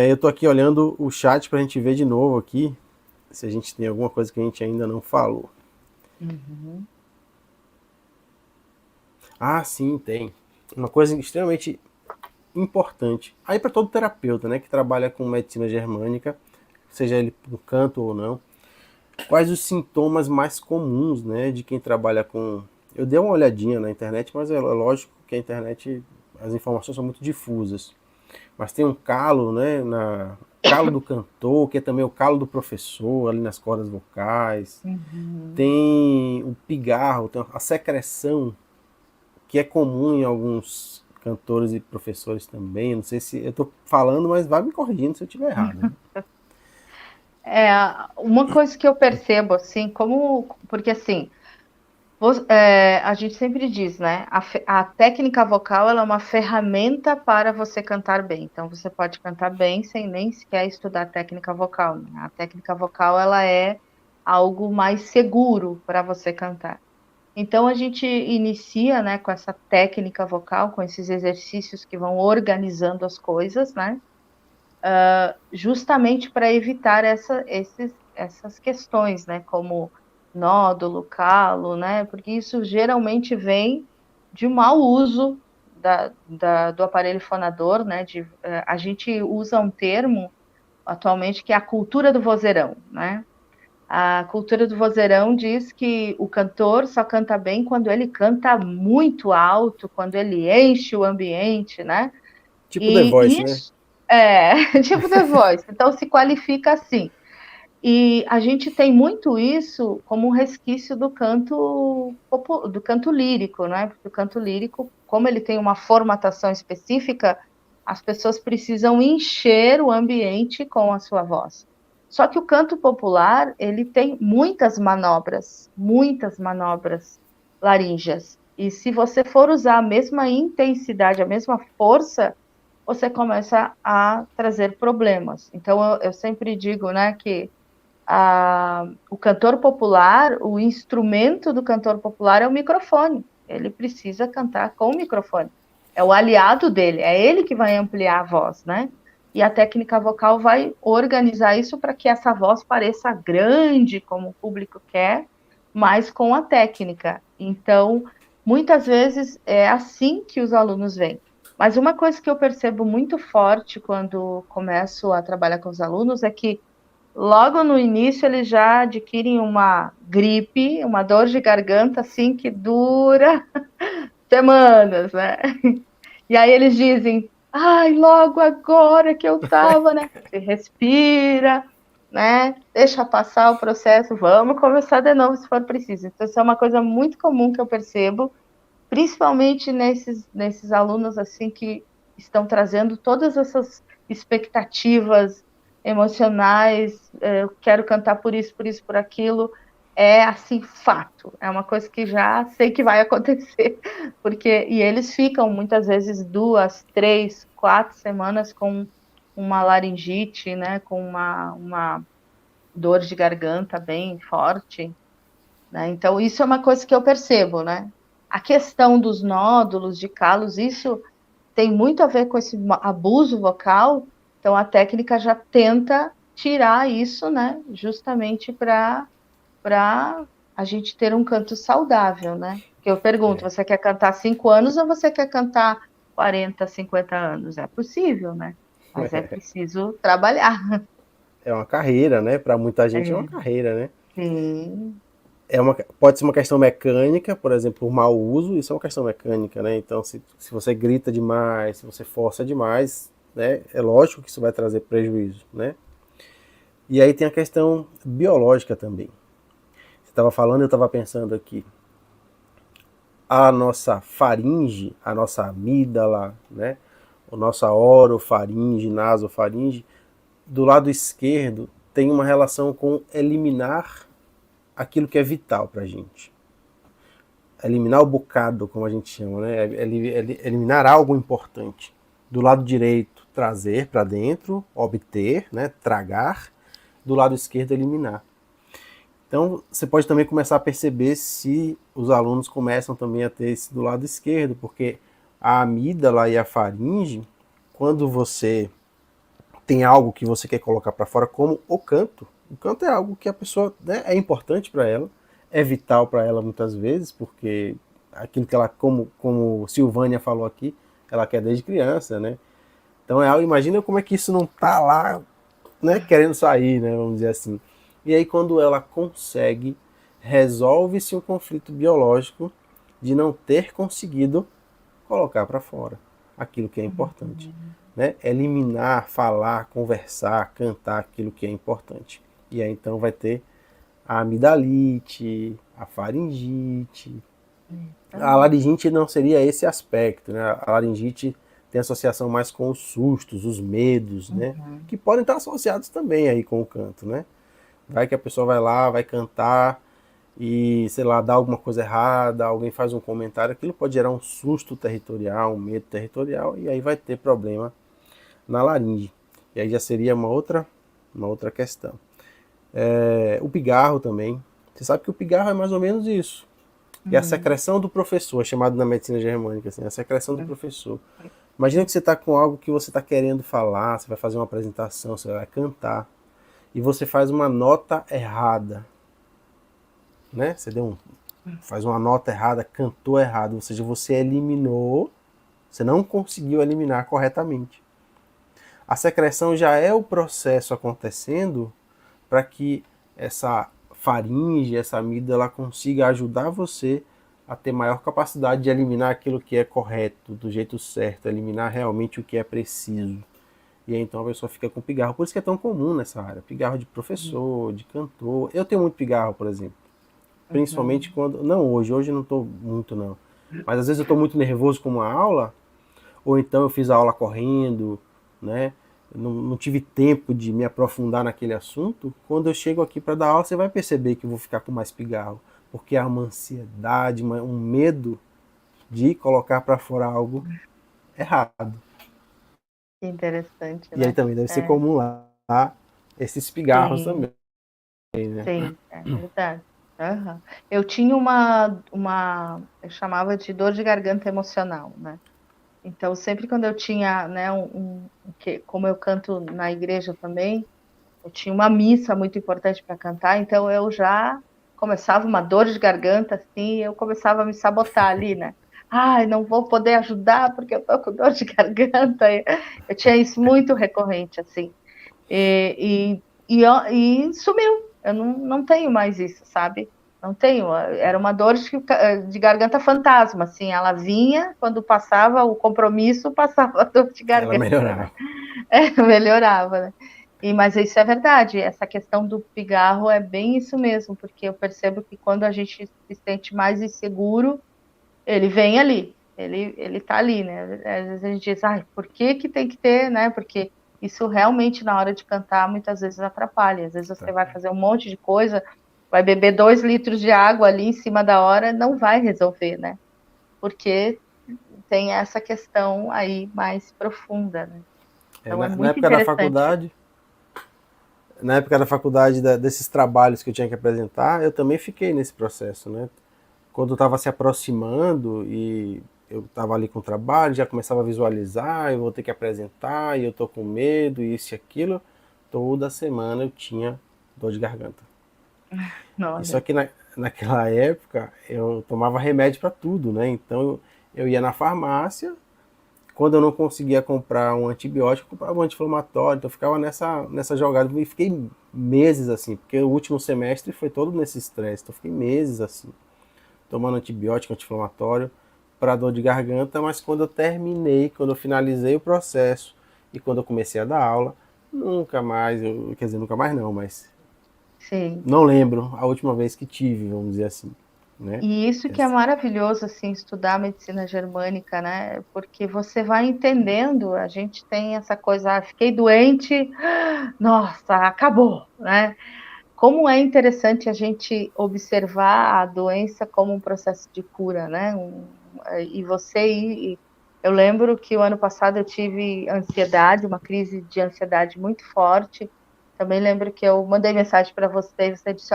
Eu tô aqui olhando o chat pra gente ver de novo aqui, se a gente tem alguma coisa que a gente ainda não falou. Uhum. Ah, sim, tem. Uma coisa extremamente importante. Aí para todo terapeuta, né, que trabalha com medicina germânica, seja ele com canto ou não, quais os sintomas mais comuns, né, de quem trabalha com... Eu dei uma olhadinha na internet, mas é lógico que a internet, as informações são muito difusas. Mas tem um calo, né, calo do cantor, que é também o calo do professor, ali nas cordas vocais. Uhum. Tem o pigarro, tem a secreção, que é comum em alguns cantores e professores também. Não sei se eu estou falando, mas vai me corrigindo se eu estiver errado. Né? É, uma coisa que eu percebo, assim, porque assim, a gente sempre diz, né? A técnica vocal ela é uma ferramenta para você cantar bem. Então, você pode cantar bem sem nem sequer estudar técnica vocal. Né? A técnica vocal ela é algo mais seguro para você cantar. Então, a gente inicia, né, com essa técnica vocal, com esses exercícios que vão organizando as coisas, né? Justamente para evitar essas questões, né, como nódulo, calo, né, porque isso geralmente vem de mau uso do aparelho fonador, né, a gente usa um termo atualmente que é a cultura do vozeirão, né, a cultura do vozeirão diz que o cantor só canta bem quando ele canta muito alto, quando ele enche o ambiente, né, Tipo The e Voice, né? isso tipo The Voice, então se qualifica assim. E a gente tem muito isso como um resquício do canto lírico, né? Porque o canto lírico, como ele tem uma formatação específica, as pessoas precisam encher o ambiente com a sua voz. Só que o canto popular, ele tem muitas manobras laríngeas. E se você for usar a mesma intensidade, a mesma força, você começa a trazer problemas. Então, eu sempre digo, né, que o cantor popular, o instrumento do cantor popular é o microfone. Ele precisa cantar com o microfone. É o aliado dele, é ele que vai ampliar a voz, né? E a técnica vocal vai organizar isso para que essa voz pareça grande, como o público quer, mas com a técnica. Então, muitas vezes é assim que os alunos vêm. Mas uma coisa que eu percebo muito forte quando começo a trabalhar com os alunos é que logo no início eles já adquirem uma gripe, uma dor de garganta assim que dura semanas, né? E aí eles dizem: "Ai, logo agora que eu tava, né? Você respira, né? Deixa passar o processo, vamos começar de novo se for preciso". Então isso é uma coisa muito comum que eu percebo, principalmente nesses alunos assim que estão trazendo todas essas expectativas emocionais, eu quero cantar por isso, por isso, por aquilo, é assim fato, é uma coisa que já sei que vai acontecer, porque e eles ficam muitas vezes 2, 3, 4 semanas com uma laringite, né, com uma dor de garganta bem forte, né? Então, isso é uma coisa que eu percebo, né? A questão dos nódulos, de calos, isso tem muito a ver com esse abuso vocal, então a técnica já tenta tirar isso, né? Justamente para a gente ter um canto saudável, né? Que eu pergunto, É, você quer cantar 5 anos ou você quer cantar 40, 50 anos? É possível, né? Mas é preciso trabalhar. é uma carreira, né? Para muita gente é uma É, carreira, né? sim. Pode ser uma questão mecânica, por exemplo, o mau uso, isso é uma questão mecânica, né? Então, se você grita demais, se você força demais, né, é lógico que isso vai trazer prejuízo, né? E aí tem a questão biológica também. Você estava falando, eu estava pensando aqui. A nossa faringe, a nossa amígdala, né? A nossa orofaringe, nasofaringe, do lado esquerdo tem uma relação com eliminar aquilo que é vital para a gente. Eliminar o bocado, como a gente chama, né? Eliminar algo importante. Do lado direito, trazer para dentro, obter, né? Tragar. Do lado esquerdo, eliminar. Então, você pode também começar a perceber se os alunos começam também a ter isso do lado esquerdo, porque a amígdala e a faringe, quando você tem algo que você quer colocar para fora, como o canto é algo que a pessoa, né, é importante para ela, é vital para ela muitas vezes, porque aquilo que ela, como Silvânia falou aqui, ela quer desde criança, né? Então é algo, imagina como é que isso não tá lá, né, querendo sair, né, vamos dizer assim. E aí quando ela consegue, resolve-se um conflito biológico de não ter conseguido colocar para fora aquilo que é importante, Uhum. né? Eliminar, falar, conversar, cantar aquilo que é importante. E aí então vai ter a amidalite, a faringite. A Exatamente. laringite não seria esse aspecto, né? A laringite tem associação mais com os sustos, os medos, né? Uhum. Que podem estar associados também aí com o canto, né? Vai que a pessoa vai lá, vai cantar e, sei lá, dá alguma coisa errada, alguém faz um comentário, aquilo pode gerar um susto territorial, um medo territorial, e aí vai ter problema na laringe. E aí já seria uma outra questão. O pigarro também. Você sabe que o pigarro é mais ou menos isso. E a Uhum. secreção do professor, é chamado na medicina germânica, assim, a secreção do professor. Imagina que você está com algo que você está querendo falar, você vai fazer uma apresentação, você vai cantar, e você faz uma nota errada, né? Faz uma nota errada, cantou errado, ou seja, você eliminou, você não conseguiu eliminar corretamente. A secreção já é o processo acontecendo para que essa faringe, essa amígdala consiga ajudar você a ter maior capacidade de eliminar aquilo que é correto, do jeito certo, eliminar realmente o que é preciso. E aí então a pessoa fica com pigarro. Por isso que é tão comum nessa área. Pigarro de professor, de cantor. Eu tenho muito pigarro, por exemplo. Principalmente Uhum. quando. Não hoje não estou muito não. Mas às vezes eu estou muito nervoso com uma aula, ou então eu fiz a aula correndo, né? Não tive tempo de me aprofundar naquele assunto. Quando eu chego aqui para dar aula, você vai perceber que eu vou ficar com mais pigarro, porque há uma ansiedade, um medo de colocar para fora algo errado. Que interessante, E aí né? também deve ser É, comum lá esses pigarros sim, também, né? sim, é verdade. Aham. Eu tinha eu chamava de dor de garganta emocional, né? Então, sempre quando eu tinha, né, como eu canto na igreja também, eu tinha uma missa muito importante para cantar, então eu já começava uma dor de garganta, assim, e eu começava a me sabotar ali, né? Ai, não vou poder ajudar porque eu tô com dor de garganta. Eu tinha isso muito recorrente, assim. E sumiu. Eu não tenho mais isso, sabe? Não tenho. Era uma dor de garganta fantasma, assim. Ela vinha, quando passava o compromisso, passava a dor de Ela garganta, né? melhorava. É, melhorava, né? Mas isso é verdade. Essa questão do pigarro é bem isso mesmo, porque eu percebo que quando a gente se sente mais inseguro, ele vem ali, ele tá ali, né? Às vezes a gente diz, ai, por que que tem que ter, né? Porque isso realmente na hora de cantar muitas vezes atrapalha. Às vezes você vai fazer um monte de coisa, vai beber 2 litros de água ali em cima da hora, não vai resolver, né? Porque tem essa questão aí mais profunda, né? É, Então é na muito época da interessante. faculdade, desses trabalhos que eu tinha que apresentar, eu também fiquei nesse processo, né? Quando estava se aproximando e eu estava ali com o trabalho, já começava a visualizar, eu vou ter que apresentar, e eu tô com medo, isso e aquilo. Toda semana eu tinha dor de garganta. E só Olha, que naquela época eu tomava remédio para tudo, né? Então eu ia na farmácia, quando eu não conseguia comprar um antibiótico, eu comprava um anti-inflamatório, então eu ficava nessa jogada, e fiquei meses assim, porque o último semestre foi todo nesse estresse, então eu fiquei meses assim, tomando antibiótico, anti-inflamatório, para dor de garganta, mas quando eu terminei, quando eu finalizei o processo, e quando eu comecei a dar aula, nunca mais, quer dizer, nunca mais não, mas Sim. não lembro a última vez que tive, vamos dizer assim, né? E isso que é maravilhoso, assim, estudar medicina germânica, né? Porque você vai entendendo, a gente tem essa coisa, fiquei doente, nossa, acabou, né? Como é interessante a gente observar a doença como um processo de cura, né? E eu lembro que o ano passado eu tive ansiedade, uma crise de ansiedade muito forte. Também lembro que eu mandei mensagem para você e você disse,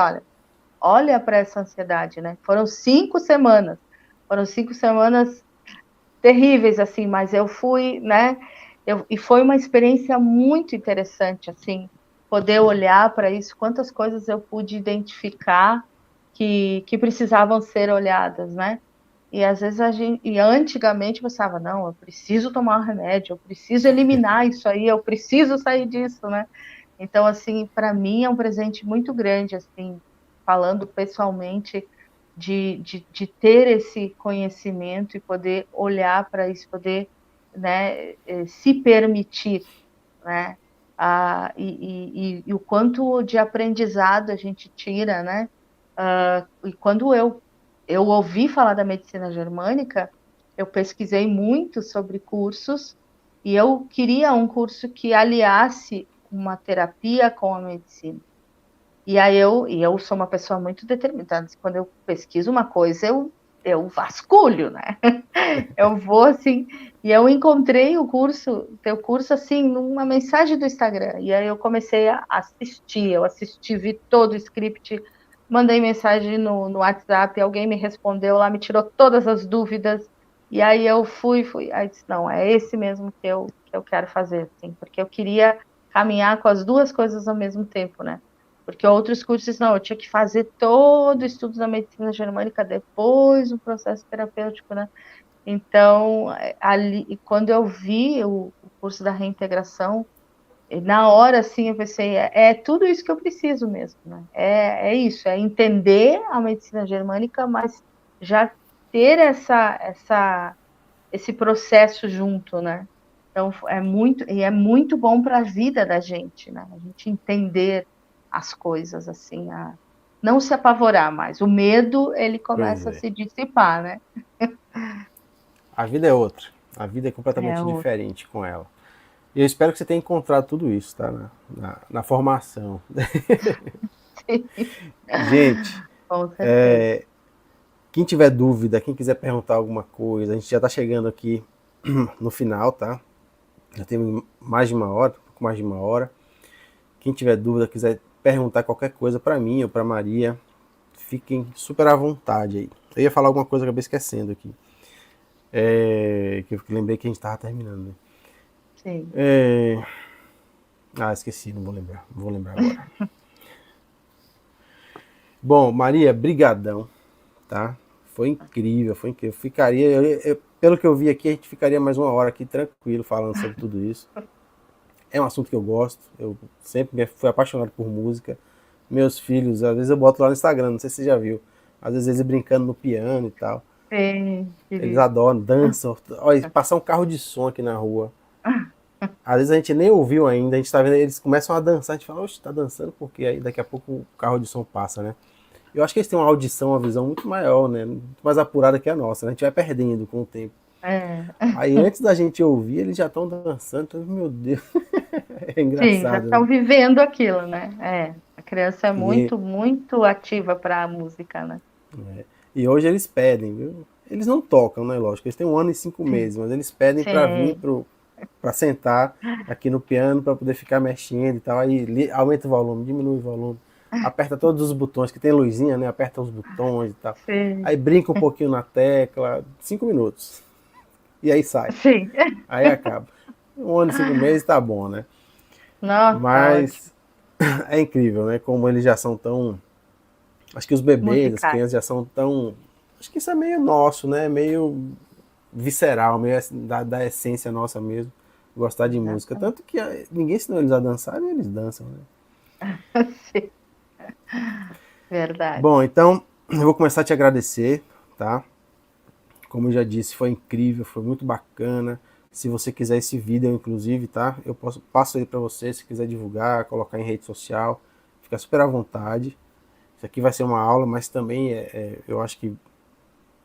olha para essa ansiedade, né? Foram 5 semanas terríveis, assim, mas eu fui, né? E foi uma experiência muito interessante, assim, poder olhar para isso, quantas coisas eu pude identificar que precisavam ser olhadas, né? E às vezes antigamente você pensava, não, eu preciso tomar um remédio, eu preciso eliminar isso aí, eu preciso sair disso, né? Então, assim, para mim é um presente muito grande, assim, falando pessoalmente, de ter esse conhecimento e poder olhar para isso, poder, né, se permitir, né? E o quanto de aprendizado a gente tira, né? E quando eu ouvi falar da medicina germânica, eu pesquisei muito sobre cursos e eu queria um curso que aliasse uma terapia com a medicina. E eu sou uma pessoa muito determinada. Quando eu pesquiso uma coisa, eu vasculho, né? Eu vou assim, e eu encontrei teu curso assim, numa mensagem do Instagram. E aí eu comecei a assistir, vi todo o script, mandei mensagem no WhatsApp, alguém me respondeu lá, me tirou todas as dúvidas. E aí eu fui, aí disse, não, é esse mesmo que eu quero fazer, assim, porque eu queria caminhar com as duas coisas ao mesmo tempo, né? Porque outros cursos, não, eu tinha que fazer todo o estudo da medicina germânica depois o processo terapêutico, né? Então, ali, quando eu vi o curso da reintegração, na hora, assim, eu pensei, é tudo isso que eu preciso mesmo, né? É isso, é entender a medicina germânica, mas já ter esse processo junto, né? Então, é muito bom para a vida da gente, né? A gente entender as coisas, assim, não se apavorar mais. O medo, ele Pois começa a é. se dissipar, né? A vida é outra. A vida é É completamente o... diferente com ela. E eu espero que você tenha encontrado tudo isso, tá? Na formação. Gente, Com certeza. quem tiver dúvida, quem quiser perguntar alguma coisa, a gente já está chegando aqui no final, tá? Já tem mais de uma hora, um pouco mais de uma hora. Quem tiver dúvida, quiser perguntar qualquer coisa para mim ou para Maria, fiquem super à vontade aí. Eu ia falar alguma coisa, acabei esquecendo aqui. Que eu lembrei que a gente estava terminando, né? Sim. Esqueci, não vou lembrar. Não vou lembrar agora. Bom, Maria, brigadão, tá? Foi incrível, foi incrível. Pelo que eu vi aqui, a gente ficaria mais uma hora aqui tranquilo falando sobre tudo isso. É um assunto que eu gosto. Eu sempre fui apaixonado por música. Meus filhos, às vezes eu boto lá no Instagram, não sei se você já viu. Às vezes eles brincando no piano e tal. Sim, Eles querido. adoram, dançam. Olha, passar um carro de som aqui na rua. Às vezes a gente nem ouviu ainda, a gente tá vendo, eles começam a dançar, a gente fala, oxe, tá dançando porque aí daqui a pouco o carro de som passa, né? Eu acho que eles têm uma audição, uma visão muito maior, né? Muito mais apurada que a nossa, né? A gente vai perdendo com o tempo. É. Aí antes da gente ouvir, eles já estão dançando, então, meu Deus, é Sim, já engraçado, estão né? vivendo aquilo, né? A criança é E, muito, muito ativa para a música, né? e hoje eles pedem, viu? Eles não tocam, né? Lógico, eles têm 1 ano e 5 meses, Sim, mas eles pedem para vir sim, para sentar aqui no piano, para poder ficar mexendo e tal. Aí aumenta o volume, diminui o volume, aperta todos os botões, que tem luzinha, né? Aperta os botões e tal. sim, Aí brinca um pouquinho na tecla, 5 minutos. E aí sai. sim. Aí acaba. 1 ano e 5 meses tá bom, né? Nossa, ótimo. Mas é incrível, né? Como eles já são tão. Acho que os bebês, as Musicais. crianças já são tão. Acho que isso é meio nosso, né? Meio. visceral, meio da essência nossa mesmo, gostar de música. Exatamente. Tanto que ninguém ensinou eles a dançar e eles dançam, né? Sim, verdade. Bom, então eu vou começar a te agradecer, tá? Como eu já disse, foi incrível, foi muito bacana. Se você quiser esse vídeo, inclusive, tá? Eu passo aí para você, se quiser divulgar, colocar em rede social, fica super à vontade. Isso aqui vai ser uma aula, mas também eu acho que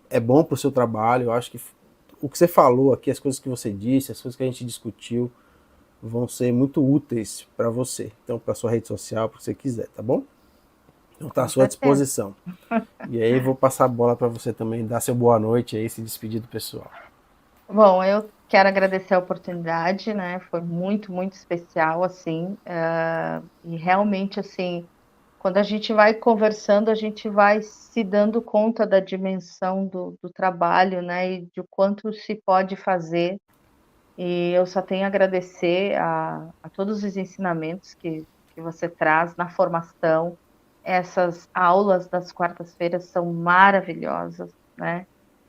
é bom para o seu trabalho. Eu acho que o que você falou aqui, as coisas que você disse, as coisas que a gente discutiu, vão ser muito úteis para você. Então, para sua rede social, para o que você quiser, tá bom? Então, tá à Com sua certeza. disposição. E aí, vou passar a bola para você também, dar seu boa noite aí, se despedir do pessoal. Bom, eu quero agradecer a oportunidade, né? Foi muito, muito especial, assim, e realmente, assim, quando a gente vai conversando, a gente vai se dando conta da dimensão do trabalho, né? E de quanto se pode fazer. E eu só tenho a agradecer a todos os ensinamentos que você traz na formação. Essas aulas das quartas-feiras são maravilhosas, né?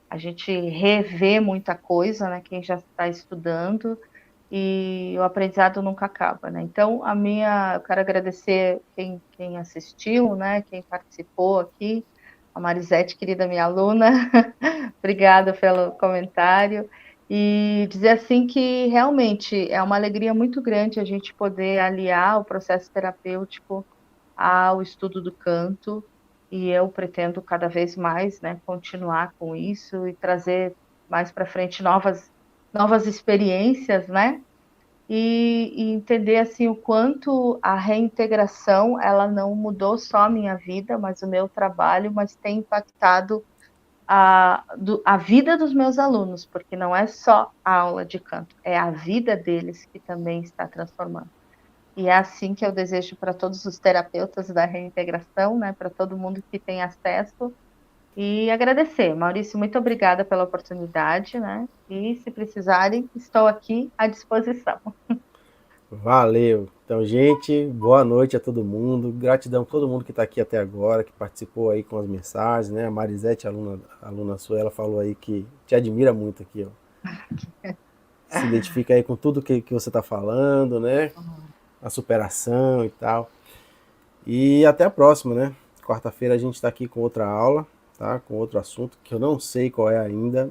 A gente revê muita coisa, né, quem já está estudando, e o aprendizado nunca acaba, né. Então eu quero agradecer quem assistiu, né, quem participou aqui, a Marisete, querida minha aluna, obrigada pelo comentário, e dizer, assim, que realmente é uma alegria muito grande a gente poder aliar o processo terapêutico ao estudo do canto, e eu pretendo cada vez mais, né, continuar com isso e trazer mais para frente novas experiências, né, e entender, assim, o quanto a reintegração, ela não mudou só a minha vida, mas o meu trabalho, mas tem impactado a vida dos meus alunos, porque não é só a aula de canto, é a vida deles que também está transformando. E é assim que eu desejo para todos os terapeutas da reintegração, né, para todo mundo que tem acesso, e agradecer. Maurício, muito obrigada pela oportunidade, né, e se precisarem, estou aqui à disposição. Valeu. Então, gente, boa noite a todo mundo. Gratidão a todo mundo que está aqui até agora, que participou aí com as mensagens, né? A Marisete, aluna sua, ela falou aí que te admira muito aqui, ó. Se identifica aí com tudo que você está falando, né? A superação e tal. E até a próxima, né? Quarta-feira a gente está aqui com outra aula, tá? Com outro assunto que eu não sei qual é ainda.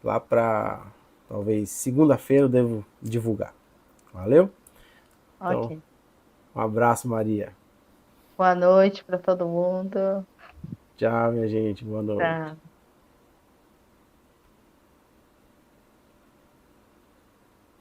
Lá para talvez segunda-feira eu devo divulgar. Valeu? Então, Ok. um abraço, Maria. Boa noite para todo mundo. Tchau, minha gente. Boa noite. Tchau.